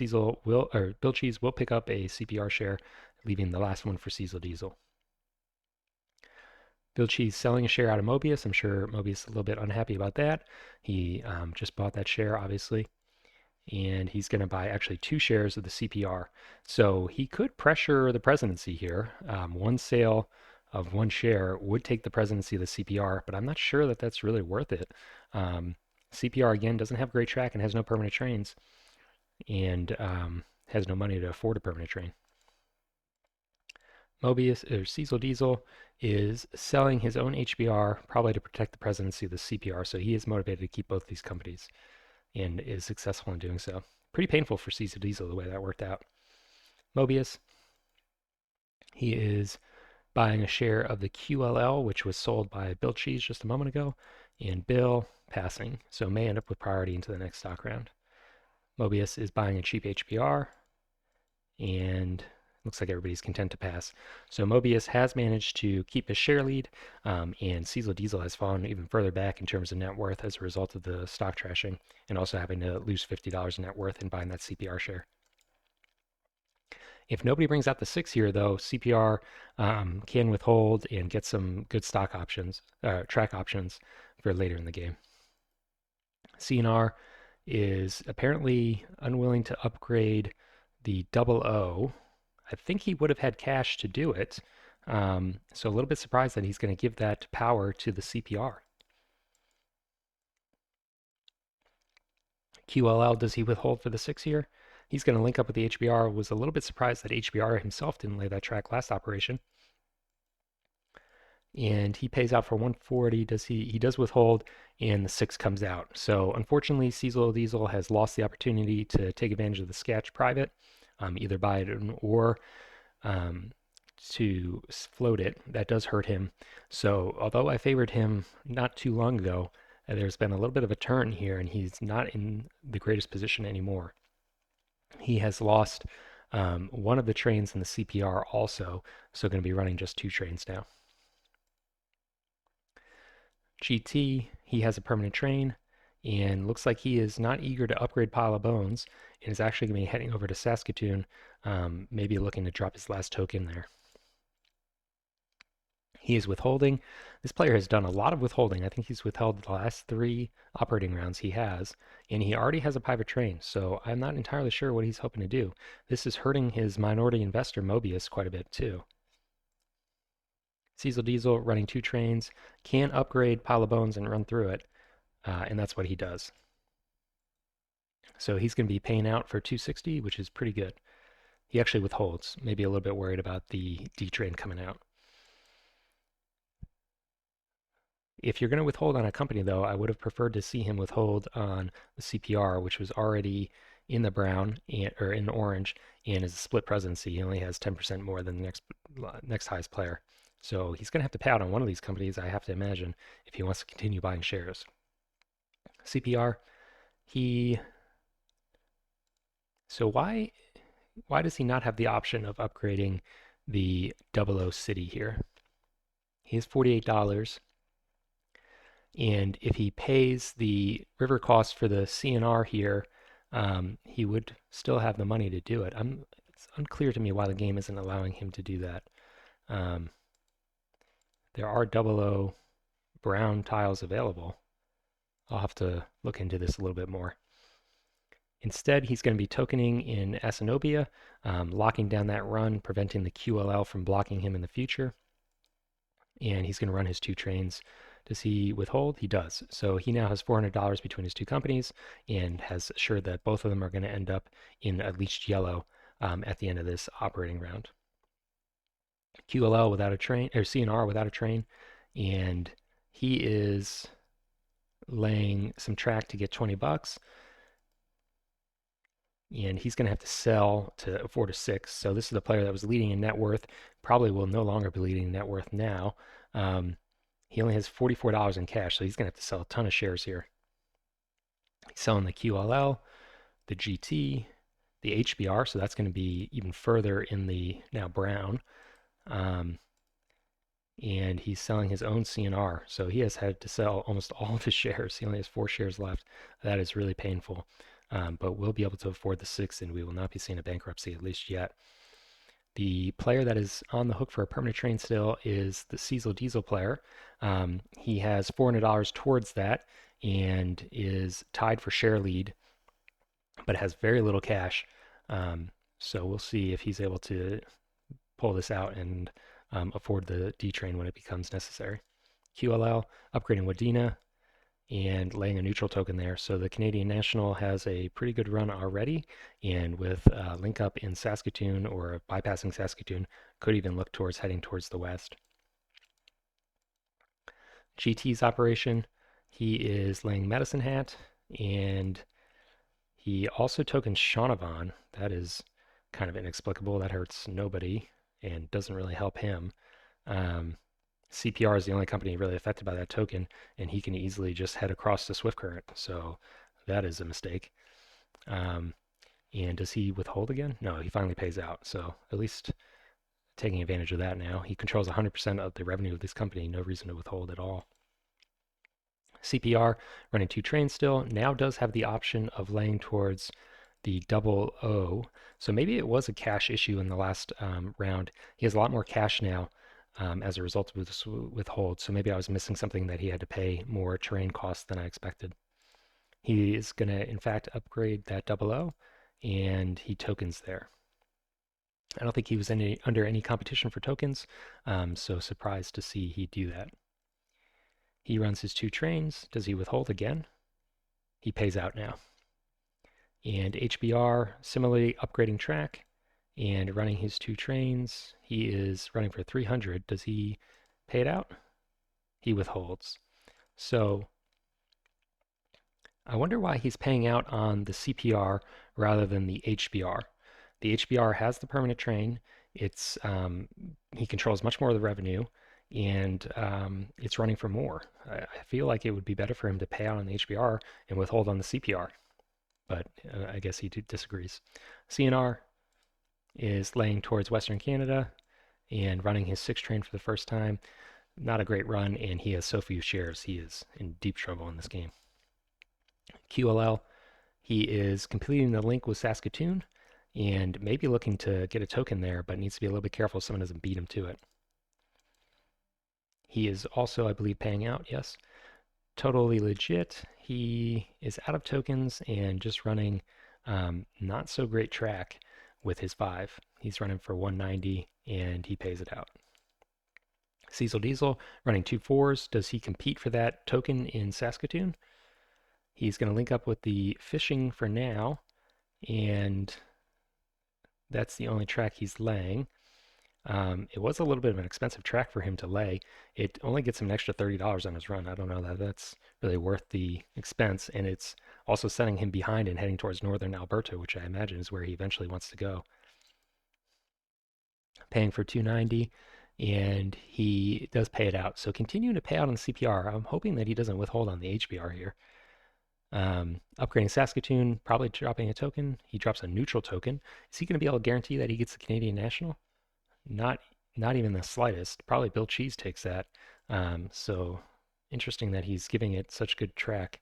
Bill Cheese will pick up a CPR share, leaving the last one for Cecil Diesel. Bill Cheese selling a share out of Mobius. I'm sure Mobius is a little bit unhappy about that. He just bought that share, obviously, and he's going to buy actually 2 shares of the CPR. So he could pressure the presidency here. 1 sale of 1 share would take the presidency of the CPR, but I'm not sure that that's really worth it. CPR, again, doesn't have great track and has no permanent trains, and has no money to afford a permanent train. Mobius or Cecil Diesel is selling his own HBR probably to protect the presidency of the CPR, so he is motivated to keep both these companies and is successful in doing so. Pretty painful for Cecil Diesel the way that worked out. Mobius, he is buying a share of the QLL, which was sold by Bill Cheese just a moment ago, and Bill passing, so may end up with priority into the next stock round. Mobius is buying a cheap HBR, and looks like everybody's content to pass. So Mobius has managed to keep his share lead, and Cecil Diesel has fallen even further back in terms of net worth as a result of the stock trashing, and also having to lose $50 in net worth in buying that CPR share. If nobody brings out the 6 here, though, CPR can withhold and get some good stock options, track options for later in the game. CNR is apparently unwilling to upgrade the double O. I think he would have had cash to do it. So a little bit surprised that he's going to give that power to the CPR. QLL, does he withhold for the 6 here? He's going to link up with the HBR. Was a little bit surprised that HBR himself didn't lay that track last operation. And he pays out for 140. He does withhold, and the 6 comes out. So unfortunately, Cecil Diesel has lost the opportunity to take advantage of the sketch private, either buy it or to float it. That does hurt him. So although I favored him not too long ago, there's been a little bit of a turn here, and he's not in the greatest position anymore. He has lost one of the trains in the CPR also, so going to be running just 2 trains now. GT, he has a permanent train, and looks like he is not eager to upgrade Pile of Bones, and is actually going to be heading over to Saskatoon, maybe looking to drop his last token there. He is withholding. This player has done a lot of withholding. I think he's withheld the last 3 operating rounds he has, and he already has a private train, so I'm not entirely sure what he's hoping to do. This is hurting his minority investor Mobius quite a bit too. Cecil Diesel running 2 trains, can upgrade Pile of Bones and run through it, and that's what he does. So he's going to be paying out for 260, which is pretty good. He actually withholds, maybe a little bit worried about the D train coming out. If you're going to withhold on a company, though, I would have preferred to see him withhold on the CPR, which was already in the brown or in orange, and is a split presidency. He only has 10% more than the next highest player. So he's going to have to pay out on one of these companies, I have to imagine, if he wants to continue buying shares. CPR, so why does he not have the option of upgrading the 00 City here? He has $48. And if he pays the river cost for the CNR here, he would still have the money to do it. It's unclear to me why the game isn't allowing him to do that. There are 00 brown tiles available. I'll have to look into this a little bit more. Instead, he's going to be tokening in Asanobia, locking down that run, preventing the QLL from blocking him in the future. And he's going to run his 2 trains. Does he withhold? He does. So he now has $400 between his 2 companies and has assured that both of them are going to end up in at least yellow at the end of this operating round. QLL without a train, or CNR without a train, and he is laying some track to get 20 bucks. And he's going to have to sell to afford a 6. So this is the player that was leading in net worth, probably will no longer be leading in net worth now. He only has $44 in cash, so he's going to have to sell a ton of shares here. He's selling the QLL, the GT, the HBR, so that's going to be even further in the now brown. And he's selling his own CNR, so he has had to sell almost all of his shares. He only has 4 shares left. That is really painful. But we'll be able to afford the 6, and we will not be seeing a bankruptcy, at least yet. The player that is on the hook for a permanent train still is the Cecil Diesel player. He has $400 towards that and is tied for share lead, but has very little cash. So we'll see if he's able to pull this out and afford the D train when it becomes necessary. QLL upgrading Wadena and laying a neutral token there. So the Canadian National has a pretty good run already, and with link up in Saskatoon or bypassing Saskatoon, could even look towards heading towards the west. GT's operation, he is laying Medicine Hat, and he also tokens Shaunavan. That is kind of inexplicable. That hurts nobody and doesn't really help him. CPR is the only company really affected by that token, and he can easily just head across the Swift Current. So that is a mistake. And does he withhold again? No, he finally pays out. So at least taking advantage of that now. He controls 100% of the revenue of this company. No reason to withhold at all. CPR running 2 trains still. Now does have the option of laying towards the double O. So maybe it was a cash issue in the last round. He has a lot more cash now as a result of this withhold. So maybe I was missing something that he had to pay more terrain costs than I expected. He is going to, in fact, upgrade that double O, and he tokens there. I don't think he was under any competition for tokens, so surprised to see he do that. He runs his 2 trains. Does he withhold again? He pays out now. And HBR, similarly upgrading track and running his 2 trains. He is running for 300. Does he pay it out? He withholds. So I wonder why he's paying out on the CPR rather than the HBR. The HBR has the permanent train. It's he controls much more of the revenue, and it's running for more. I feel like it would be better for him to pay out on the HBR and withhold on the CPR, but I guess he disagrees. CNR is laying towards Western Canada and running his 6 train for the first time. Not a great run, and he has so few shares. He is in deep trouble in this game. QLL, he is completing the link with Saskatoon and maybe looking to get a token there, but needs to be a little bit careful someone doesn't beat him to it. He is also, I believe, paying out, yes. Totally legit. He is out of tokens and just running not so great track with his 5. He's running for 190 and he pays it out. Cecil Diesel running 2 4s. Does he compete for that token in Saskatoon? He's going to link up with the fishing for now, and that's the only track he's laying. It was a little bit of an expensive track for him to lay. It only gets him an extra $30 on his run. I don't know that that's really worth the expense, and it's also setting him behind and heading towards northern Alberta, which I imagine is where he eventually wants to go. Paying for 290, and he does pay it out. So continuing to pay out on the CPR. I'm hoping that he doesn't withhold on the HBR here. Upgrading Saskatoon, probably dropping a token. He drops a neutral token. Is he going to be able to guarantee that he gets the Canadian National? Not, not even the slightest. Probably Bill Cheese takes that. So interesting that he's giving it such good track.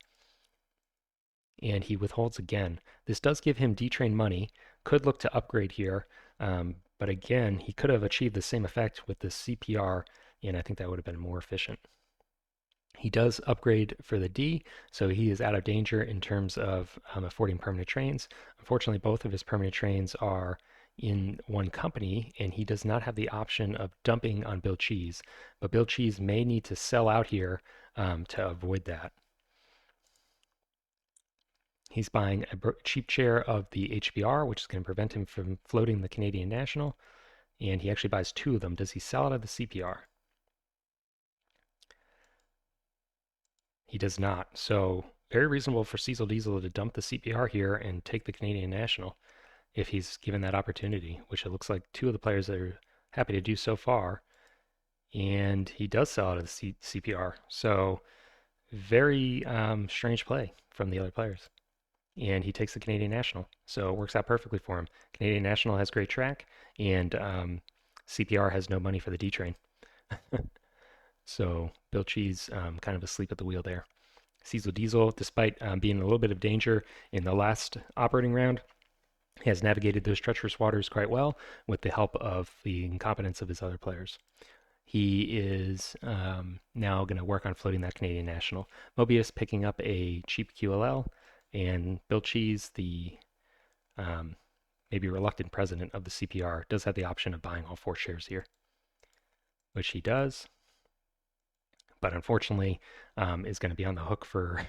And he withholds again. This does give him D-Train money. Could look to upgrade here. But again, he could have achieved the same effect with the CPR, and I think that would have been more efficient. He does upgrade for the D, so he is out of danger in terms of affording permanent trains. Unfortunately, both of his permanent trains are in one company, and he does not have the option of dumping on Bill Cheese. But Bill Cheese may need to sell out here to avoid that. He's buying a cheap share of the HBR, which is going to prevent him from floating the Canadian National, and he actually buys 2 of them. Does he sell out of the CPR? He does not. So very reasonable for Cecil Diesel to dump the CPR here and take the Canadian National if he's given that opportunity, which it looks like 2 of the players that are happy to do so far. And he does sell out of the CPR. So very strange play from the other players. And he takes the Canadian National. So it works out perfectly for him. Canadian National has great track, and CPR has no money for the D train. So Bill Cheese kind of asleep at the wheel there. Cecil Diesel, despite being in a little bit of danger in the last operating round, has navigated those treacherous waters quite well with the help of the incompetence of his other players. He is now going to work on floating that Canadian National. Mobius picking up a cheap QLL, and Bill Cheese, the maybe reluctant president of the CPR, does have the option of buying all 4 shares here, which he does. But unfortunately, is going to be on the hook for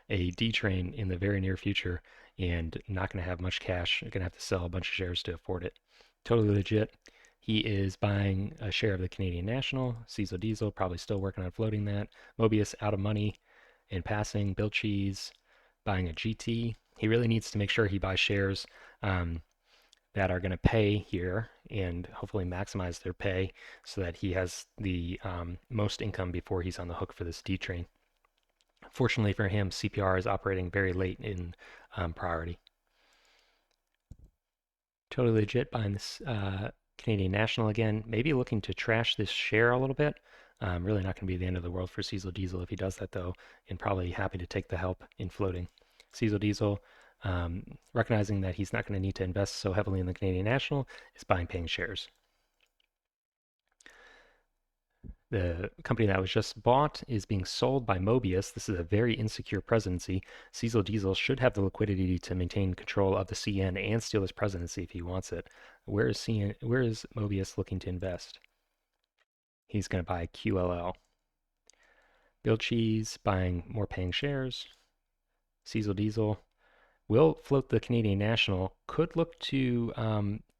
a D train in the very near future and not going to have much cash. Going to have to sell a bunch of shares to afford it. Totally legit. He is buying a share of the Canadian National. Cecil Diesel probably still working on floating that. Mobius out of money and passing. Bill Cheese buying a GT. He really needs to make sure he buys shares that are going to pay here and hopefully maximize their pay so that he has the most income before he's on the hook for this D train. Fortunately for him, CPR is operating very late in priority. Totally legit buying this Canadian National again. Maybe looking to trash this share a little bit. Really not going to be the end of the world for Cecil Diesel if he does that though, and probably happy to take the help in floating. Cecil Diesel recognizing that he's not going to need to invest so heavily in the Canadian National, is buying paying shares. The company that was just bought is being sold by Mobius. This is a very insecure presidency. Cecil Diesel should have the liquidity to maintain control of the CN and steal his presidency if he wants it. Where is Mobius looking to invest? He's going to buy QLL. Bill Cheese buying more paying shares. Cecil Diesel will float the Canadian National. Could look to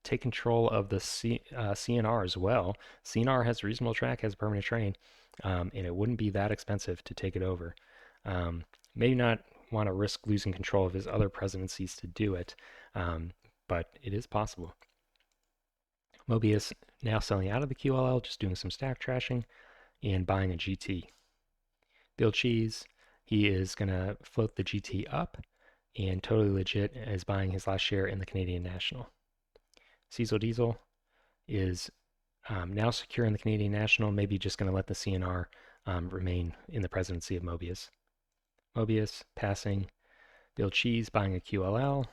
take control of the CNR as well. CNR has a reasonable track, has a permanent train, and it wouldn't be that expensive to take it over. Maybe not want to risk losing control of his other presidencies to do it, but it is possible. Mobius now selling out of the QLL, just doing some stack trashing and buying a GT. Bill Cheese, he is going to float the GT up, and Totally Legit is buying his last share in the Canadian National. Cecil Diesel is now secure in the Canadian National, maybe just going to let the CNR remain in the presidency of Mobius. Mobius passing Bill Cheese buying a QLL,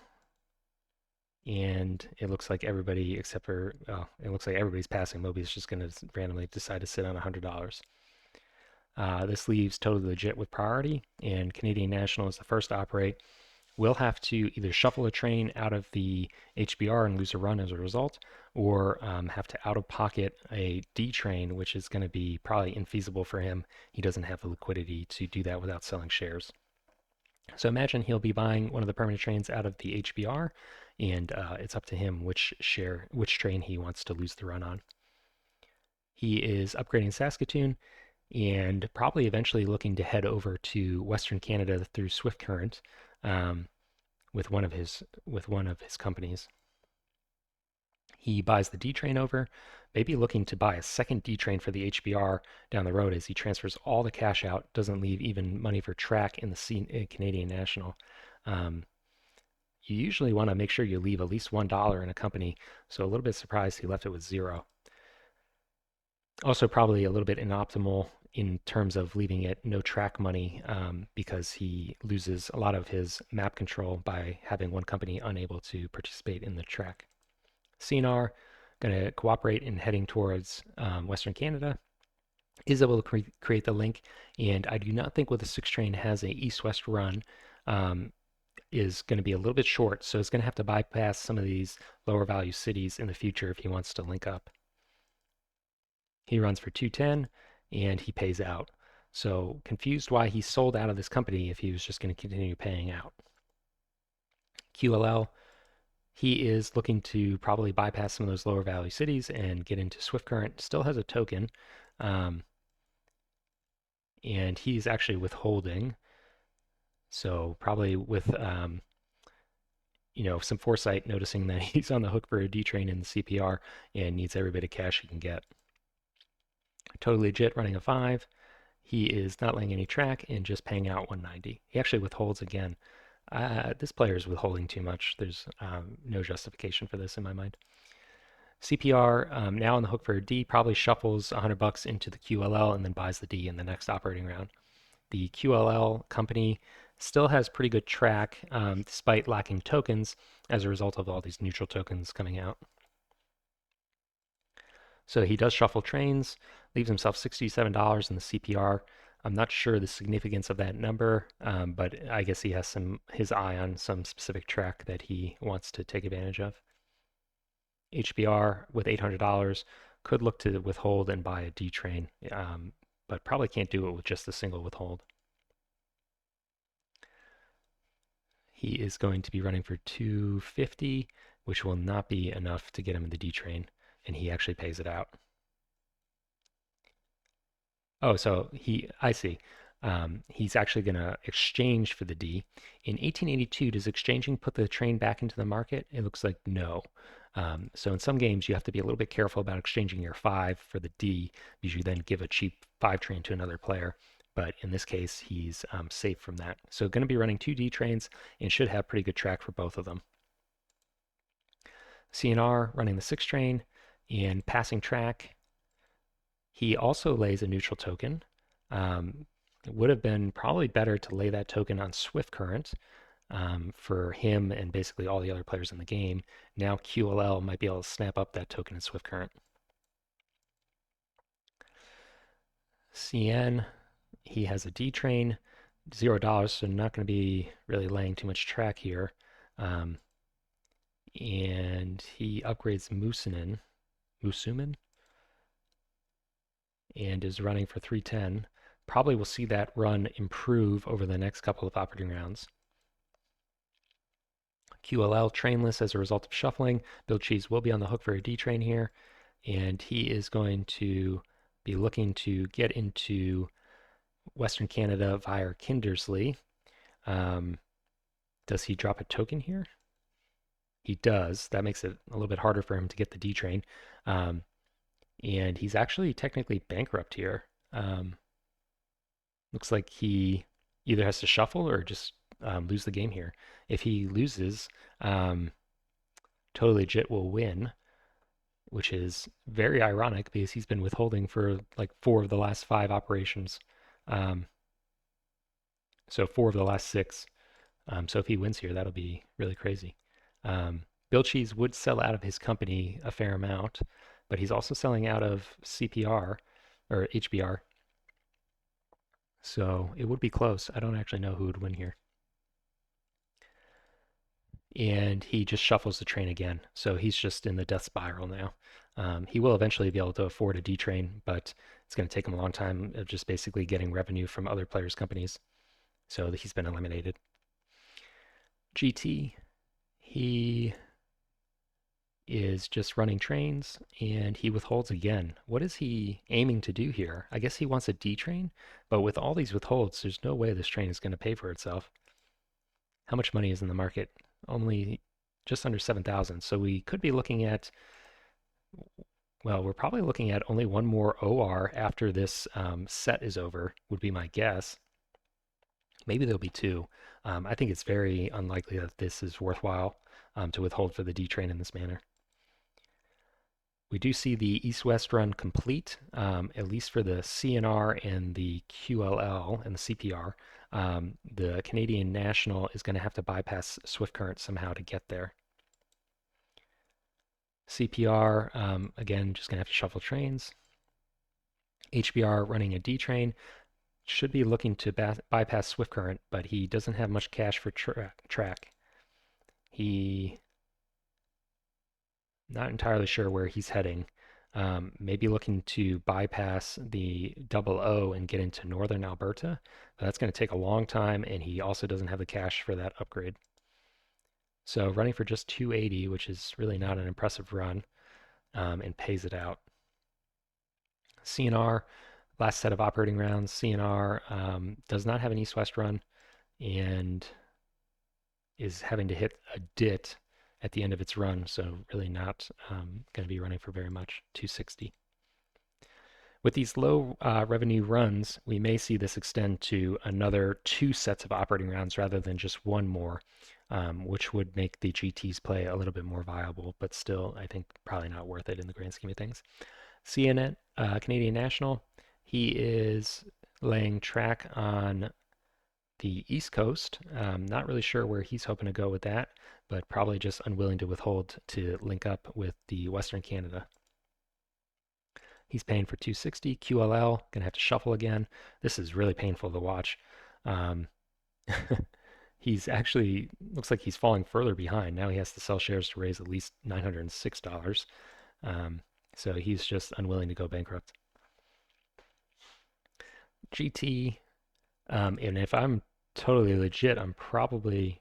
and it looks like everybody except for, it looks like everybody's passing. Mobius just going to randomly decide to sit on $100. This leaves Totally Legit with priority, and Canadian National is the first to operate. We'll have to either shuffle a train out of the HBR and lose a run as a result, or have to out-of-pocket a D train, which is going to be probably infeasible for him. He doesn't have the liquidity to do that without selling shares. So imagine he'll be buying one of the permanent trains out of the HBR, and it's up to him which train he wants to lose the run on. He is upgrading Saskatoon and probably eventually looking to head over to Western Canada through Swift Current with one of his companies. He buys the D train over, maybe looking to buy a second D train for the HBR down the road as he transfers all the cash out, doesn't leave even money for track in the Canadian National. You usually want to make sure you leave at least $1 in a company, so a little bit surprised he left it with zero. Also probably a little bit inoptimal in terms of leaving it no track money because he loses a lot of his map control by having one company unable to participate in the track. CNR going to cooperate in heading towards Western Canada, is able to create the link, and I do not think with the 6 train has a east-west run, is going to be a little bit short, so it's going to have to bypass some of these lower value cities in the future if he wants to link up. He runs for 210 and he pays out. So confused why he sold out of this company if he was just going to continue paying out. QLL, he is looking to probably bypass some of those lower value cities and get into Swift Current. Still has a token, and he's actually withholding. So probably with some foresight, noticing that he's on the hook for a D train in the CPR and needs every bit of cash he can get. Totally Legit running a 5. He is not laying any track and just paying out 190. He actually withholds again. This player is withholding too much. There's no justification for this in my mind. CPR now on the hook for a D, probably shuffles $100 into the QLL and then buys the D in the next operating round. The QLL company still has pretty good track despite lacking tokens as a result of all these neutral tokens coming out. So he does shuffle trains, leaves himself $67 in the CPR. I'm not sure the significance of that number, but I guess he has his eye on some specific track that he wants to take advantage of. HBR with $800 could look to withhold and buy a D train, but probably can't do it with just a single withhold. He is going to be running for 250, which will not be enough to get him in the D train, and he actually pays it out. Oh, so I see. He's actually going to exchange for the D. In 1882, does exchanging put the train back into the market? It looks like no. So in some games, you have to be a little bit careful about exchanging your 5 for the D, because you then give a cheap 5 train to another player. But in this case, he's safe from that. So going to be running 2 D trains and should have pretty good track for both of them. CNR running the 6 train and passing track. He also lays a neutral token. It would have been probably better to lay that token on Swift Current, for him and basically all the other players in the game. Now QLL might be able to snap up that token in Swift Current. CN, he has a D train, $0, so not going to be really laying too much track here. Um, and he upgrades Musumin, and is running for 310. Probably will see that run improve over the next couple of operating rounds. QLL trainless as a result of shuffling. Bill Cheese will be on the hook for a D train here, and he is going to be looking to get into Western Canada via Kindersley. Does he drop a token here? He does. That makes it a little bit harder for him to get the D train. Um, and he's actually technically bankrupt here. Um, Looks like he either has to shuffle or just lose the game here. If he loses, um, Totally Legit will win, which is very ironic because he's been withholding for like 4 of the last 5 operations. Um, so 4 of the last 6. So if he wins here, that'll be really crazy. Bill Cheese would sell out of his company a fair amount, but he's also selling out of CPR or HBR. So it would be close. I don't actually know who would win here. And he just shuffles the train again. So he's just in the death spiral now. He will eventually be able to afford a D train, but it's going to take him a long time of just basically getting revenue from other players' companies. So he's been eliminated. GT, he is just running trains and he withholds again. What is he aiming to do here? I guess he wants a D train, but with all these withholds, there's no way this train is going to pay for itself. How much money is in the market? Only just under 7,000. So we could be looking at, well, we're probably looking at only one more OR after this set is over, would be my guess. Maybe there'll be 2. I think it's very unlikely that this is worthwhile to withhold for the D train in this manner. We do see the east-west run complete, at least for the CNR and the QLL and the CPR. The Canadian National is going to have to bypass Swift Current somehow to get there. CPR, again, just going to have to shuffle trains. HBR running a D train should be looking to bypass Swift Current, but he doesn't have much cash for track. He not entirely sure where he's heading. Maybe looking to bypass the double O and get into northern Alberta. But that's going to take a long time, and he also doesn't have the cash for that upgrade. So running for just 280, which is really not an impressive run, and pays it out. CNR, last set of operating rounds. CNR does not have an east-west run and is having to hit a DIT at the end of its run, so really not going to be running for very much, 260. With these low revenue runs, we may see this extend to another 2 sets of operating rounds rather than just one more, which would make the GT's play a little bit more viable, but still, I think probably not worth it in the grand scheme of things. CNN, Canadian National, he is laying track on the East Coast. Not really sure where he's hoping to go with that, but probably just unwilling to withhold to link up with the Western Canada. He's paying for 260. QLL, gonna have to shuffle again. This is really painful to watch. Um, he's actually, looks like he's falling further behind. Now he has to sell shares to raise at least $906. So he's just unwilling to go bankrupt. GT, and if I'm totally legit, I'm probably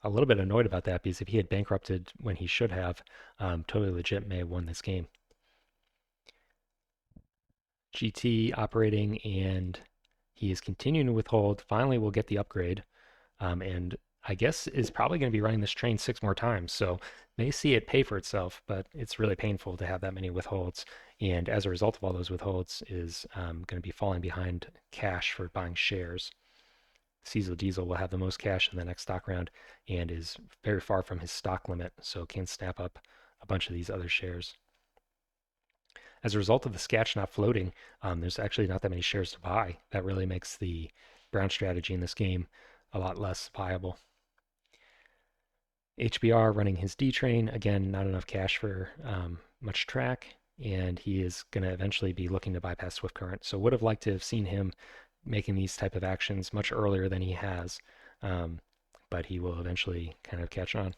a little bit annoyed about that because if he had bankrupted when he should have, Totally Legit may have won this game. GT operating and he is continuing to withhold. Finally, we'll get the upgrade. And I guess is probably going to be running this train 6 more times. So may see it pay for itself, but it's really painful to have that many withholds. And as a result of all those withholds is going to be falling behind cash for buying shares. Cecil Diesel will have the most cash in the next stock round and is very far from his stock limit, so can snap up a bunch of these other shares. As a result of the Sketch not floating, there's actually not that many shares to buy. That really makes the brown strategy in this game a lot less viable. HBR running his D train. Again, not enough cash for much track, and he is going to eventually be looking to bypass Swift Current. So would have liked to have seen him making these type of actions much earlier than he has, um, but he will eventually kind of catch on.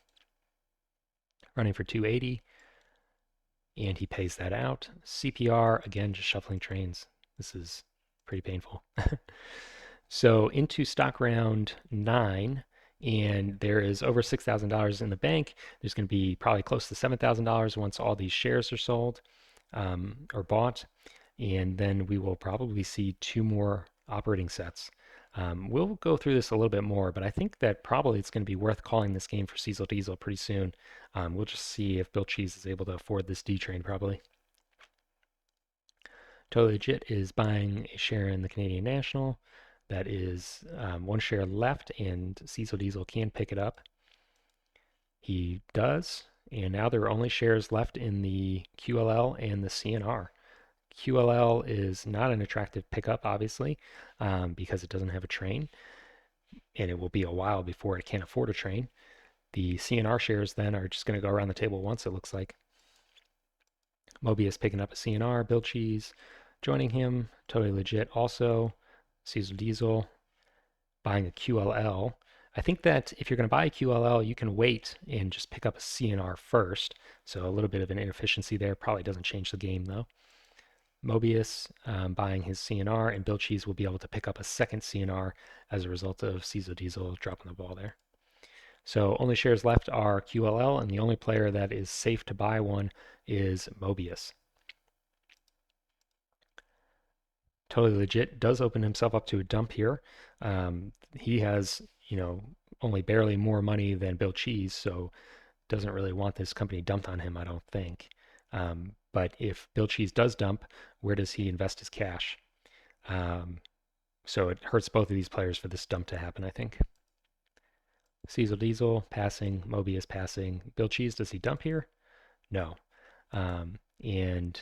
Running for 280, and he pays that out. CPR, again, just shuffling trains. This is pretty painful. So into stock round 9, and there is over $6,000 in the bank. There's going to be probably close to $7,000 once all these shares are sold or bought. And then we will probably see 2 more operating sets. We'll go through this a little bit more, but I think that probably it's going to be worth calling this game for Cecil Diesel pretty soon. We'll just see if Bill Cheese is able to afford this D train probably. Totally Legit is buying a share in the Canadian National. That is 1 share left, and Cecil Diesel can pick it up. He does, and now there are only shares left in the QLL and the CNR. QLL is not an attractive pickup, obviously, because it doesn't have a train, and it will be a while before it can afford a train. The CNR shares then are just going to go around the table once, it looks like. Mobius picking up a CNR, Bill Cheese joining him, Totally Legit also, Cecil Diesel buying a QLL. I think that if you're going to buy a QLL, you can wait and just pick up a CNR first. So a little bit of an inefficiency there. Probably doesn't change the game though. Mobius buying his CNR, and Bill Cheese will be able to pick up a second CNR as a result of Cecil Diesel dropping the ball there. So only shares left are QLL, and the only player that is safe to buy one is Mobius. Totally Legit does open himself up to a dump here. He has, only barely more money than Bill Cheese, so doesn't really want this company dumped on him, I don't think. But if Bill Cheese does dump, where does he invest his cash? So it hurts both of these players for this dump to happen, I think. Cecil Diesel passing, Mobius passing. Bill Cheese, does he dump here? No. And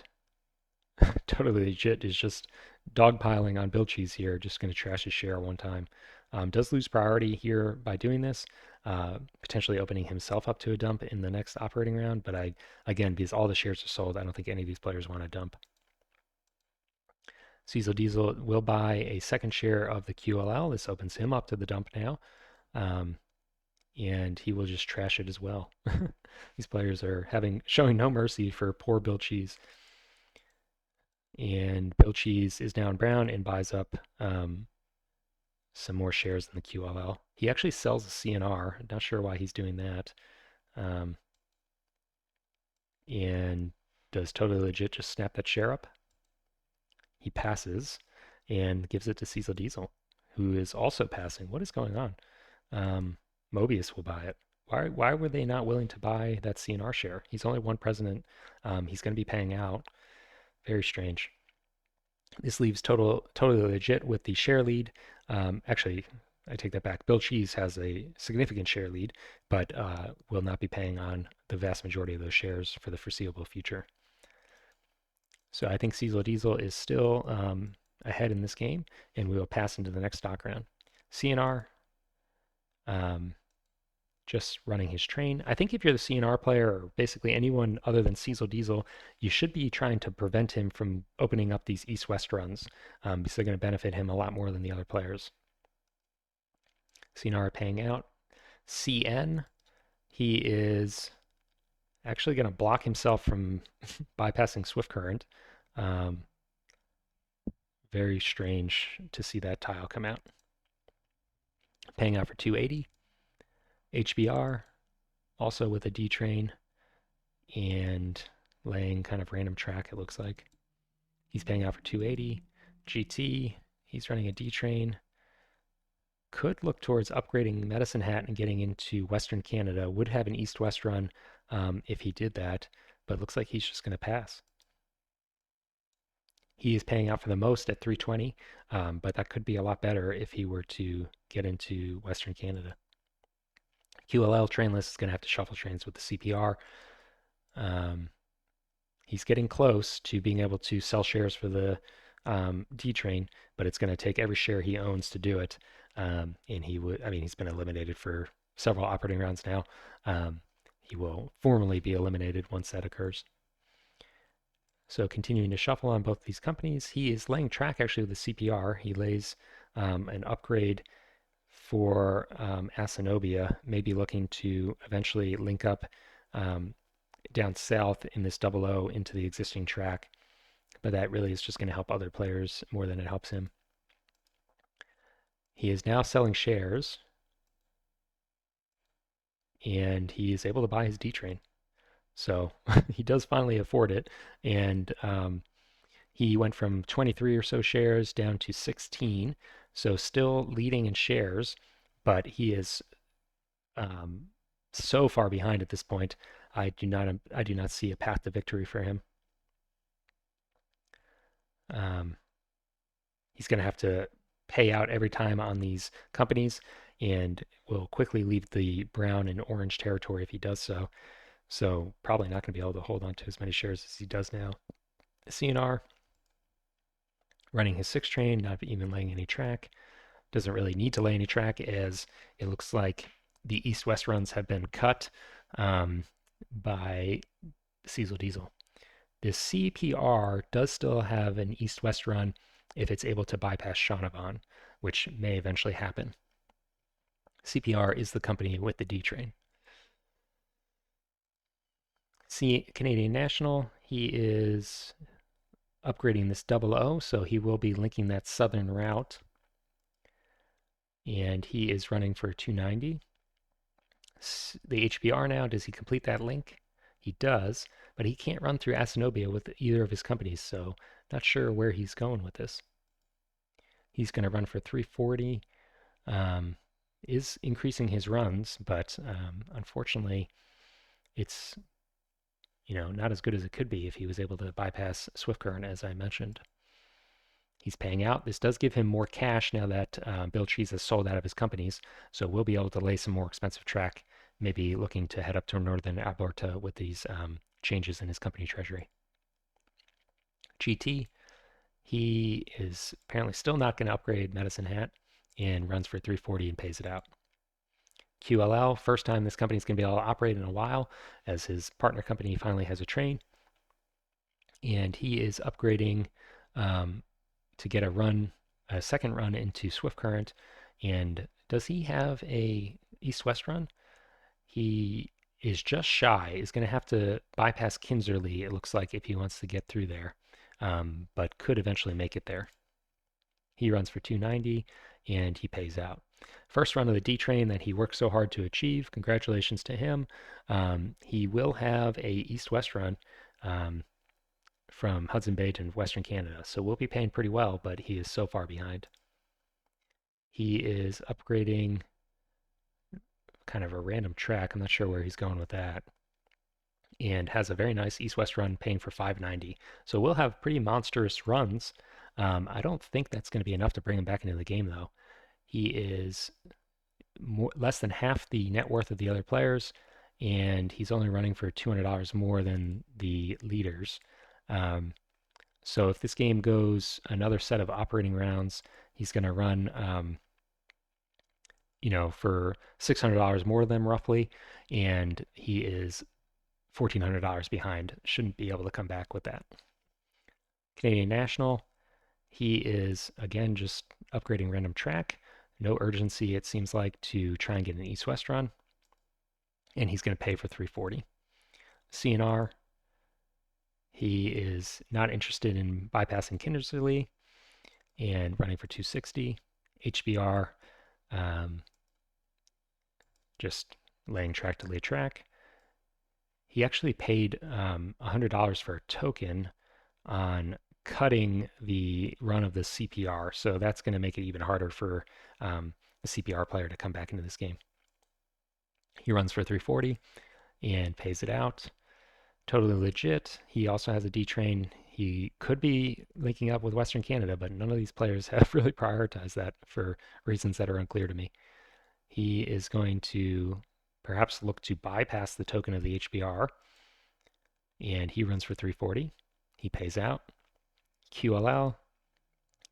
Totally Legit is just dogpiling on Bill Cheese here, just going to trash his share one time. Does lose priority here by doing this, potentially opening himself up to a dump in the next operating round. But again, because all the shares are sold, I don't think any of these players want to dump. Cecil Diesel will buy a second share of the QLL. This opens him up to the dump now. And he will just trash it as well. These players are showing no mercy for poor Bill Cheese. And Bill Cheese is down brown and buys up some more shares in the QLL. He actually sells a CNR. Not sure why he's doing that. And does Totally Legit just snap that share up? He passes and gives it to Cecil Diesel, who is also passing. What is going on? Mobius will buy it. Why were they not willing to buy that CNR share? He's only one president. He's going to be paying out. Very strange. This leaves Totally Legit with the share lead. Actually, I take that back. Bill Cheese has a significant share lead, but will not be paying on the vast majority of those shares for the foreseeable future. So I think Cecil Diesel is still ahead in this game, and we will pass into the next stock round. CNR, just running his train. I think if you're the CNR player, or basically anyone other than Cecil Diesel, you should be trying to prevent him from opening up these east-west runs, because they're going to benefit him a lot more than the other players. CNR paying out. CN, he is actually going to block himself from bypassing Swift Current. Very strange to see that tile come out. Paying out for 280. HBR, also with a D train, and laying kind of random track, it looks like. He's paying out for 280. GT, he's running a D train. Could look towards upgrading Medicine Hat and getting into Western Canada. Would have an east-west run if he did that, but looks like he's just going to pass. He is paying out for the most at 320, but that could be a lot better if he were to get into Western Canada. QLL train list is going to have to shuffle trains with the CPR. He's getting close to being able to sell shares for the D train, but it's going to take every share he owns to do it. And he's been eliminated for several operating rounds now. Um, he will formally be eliminated once that occurs. So continuing to shuffle on both these companies, he is laying track actually with the CPR. He lays an upgrade for Asanobia, maybe looking to eventually link up um, down south in this double O into the existing track, but that really is just going to help other players more than it helps him. He is now selling shares, and he is able to buy his D train. So he does finally afford it, and he went from 23 or so shares down to 16, so still leading in shares, but he is um, so far behind at this point. I do not see a path to victory for him. Um, he's going to have to pay out every time on these companies, and will quickly leave the brown and orange territory if he does so. So probably not going to be able to hold on to as many shares as he does now. CNR running his six train, not even laying any track. Doesn't really need to lay any track as it looks like the east-west runs have been cut by Cecil Diesel. This CPR does still have an east-west run if it's able to bypass Shaunavon, which may eventually happen. CPR is the company with the D train. Canadian National, he is upgrading this double O, so he will be linking that southern route. And he is running for 290. The HBR now, does he complete that link? He does, but he can't run through Asanobia with either of his companies, so not sure where he's going with this. He's going to run for 340. Is increasing his runs, but unfortunately, it's not as good as it could be if he was able to bypass Swift Current, as I mentioned. He's paying out. This does give him more cash now that Bill Cheese has sold out of his companies, so we'll be able to lay some more expensive track, maybe looking to head up to northern Alberta with these changes in his company treasury. GT, he is apparently still not going to upgrade Medicine Hat and runs for 340 and pays it out. QLL, first time this company is going to be able to operate in a while, as his partner company finally has a train. And he is upgrading to get a second run into Swift Current. And does he have a east-west run? He is just shy. Is going to have to bypass Kinserly, it looks like, if he wants to get through there, but could eventually make it there. He runs for 290 and he pays out. First run of the D train that he worked so hard to achieve. Congratulations to him. He will have a east-west run from Hudson Bay to Western Canada, so we'll be paying pretty well, but he is so far behind. He is upgrading kind of a random track. I'm not sure where he's going with that. And has a very nice east-west run paying for 590. So we'll have pretty monstrous runs. I don't think that's going to be enough to bring him back into the game, though. He is less than half the net worth of the other players, and he's only running for $200 more than the leaders. So if this game goes another set of operating rounds, he's going to run, for $600 more than them roughly, and he is $1,400 behind. Shouldn't be able to come back with that. Canadian National, he is again just upgrading random track. No urgency, it seems like, to try and get an east-west run, and he's going to pay for 340. CNR, he is not interested in bypassing Kindersley and running for 260. HBR, just laying track to lay track. He actually paid $100 for a token on cutting the run of the CPR, so that's going to make it even harder for the CPR player to come back into this game. He runs for 340 and pays it out. Totally legit. He also has a D train. He could be linking up with Western Canada, but none of these players have really prioritized that for reasons that are unclear to me. He is going to perhaps look to bypass the token of the HBR, and he runs for 340. He pays out. QLL,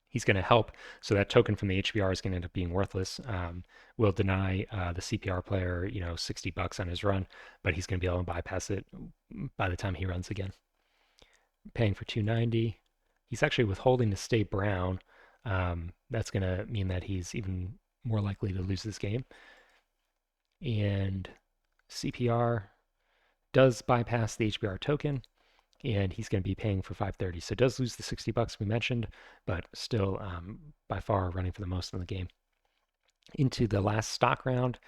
He's going to help. So that token from the HBR is going to end up being worthless. Will deny the CPR player, 60 bucks on his run, but he's going to be able to bypass it by the time he runs again. Paying for 290. He's actually withholding to stay brown. That's going to mean that he's even more likely to lose this game. And CPR does bypass the HBR token, and he's going to be paying for 530. So does lose the 60 bucks we mentioned, but still by far running for the most in the game. Into the last stock round,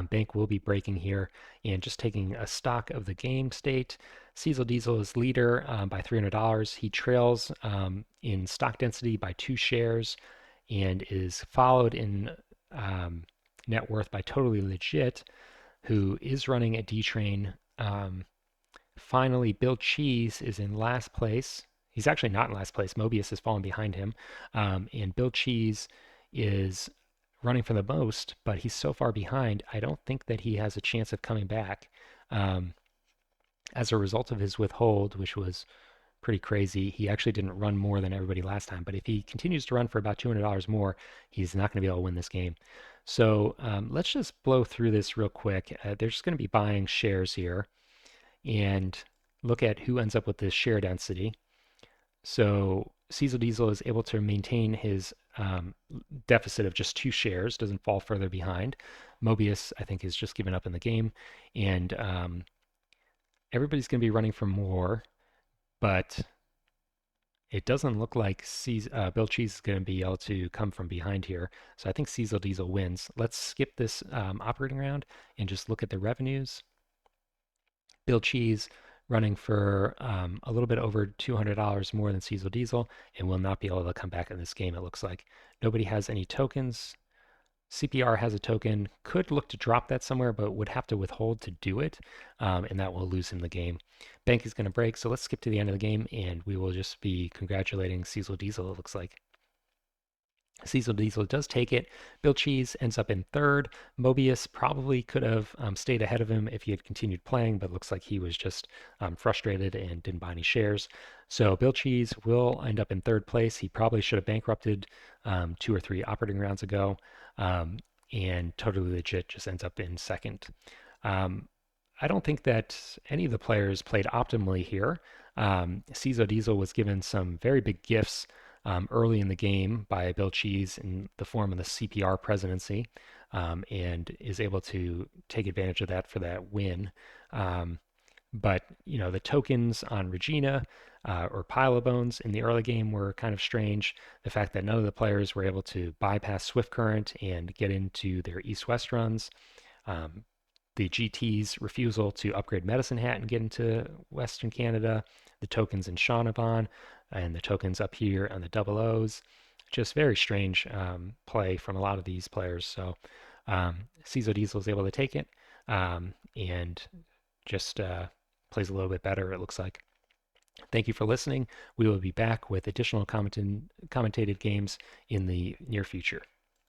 Bank will be breaking here and just taking a stock of the game state. Cecil Diesel is leader by $300. He trails in stock density by 2 shares and is followed in net worth by Totally Legit, who is running a D-Train. Finally, Bill Cheese is in last place. He's actually not in last place. Mobius has fallen behind him. And Bill Cheese is running for the most, but he's so far behind, I don't think that he has a chance of coming back. As a result of his withhold, which was pretty crazy, he actually didn't run more than everybody last time. But if he continues to run for about $200 more, he's not going to be able to win this game. So let's just blow through this real quick. They're just going to be buying shares here and look at who ends up with this share density. So Cecil Diesel is able to maintain his deficit of just 2 shares, doesn't fall further behind. Mobius, I think, is just given up in the game. And everybody's going to be running for more, but it doesn't look like Bill Cheese is going to be able to come from behind here. So I think Cecil Diesel wins. Let's skip this operating round and just look at the revenues. Bill Cheese running for a little bit over $200 more than Cecil Diesel and will not be able to come back in this game, it looks like. Nobody has any tokens. CPR has a token, could look to drop that somewhere, but would have to withhold to do it, and that will lose him the game. Bank is going to break, so let's skip to the end of the game, and we will just be congratulating Cecil Diesel, it looks like. Cecil Diesel does take it. Bill Cheese ends up in third. Mobius probably could have stayed ahead of him if he had continued playing, but looks like he was just frustrated and didn't buy any shares. So Bill Cheese will end up in third place. He probably should have bankrupted 2 or 3 operating rounds ago, and Totally Legit just ends up in second. I don't think that any of the players played optimally here. Cecil Diesel was given some very big gifts early in the game by Bill Cheese in the form of the CPR presidency, and is able to take advantage of that for that win. But the tokens on Regina or Pile of Bones in the early game were kind of strange. The fact that none of the players were able to bypass Swift Current and get into their East-West runs. The GT's refusal to upgrade Medicine Hat and get into Western Canada, the tokens in Shaunavon, and the tokens up here on the double O's. Just very strange play from a lot of these players. So Cecil Diesel is able to take it and just plays a little bit better, it looks like. Thank you for listening. We will be back with additional commentated games in the near future.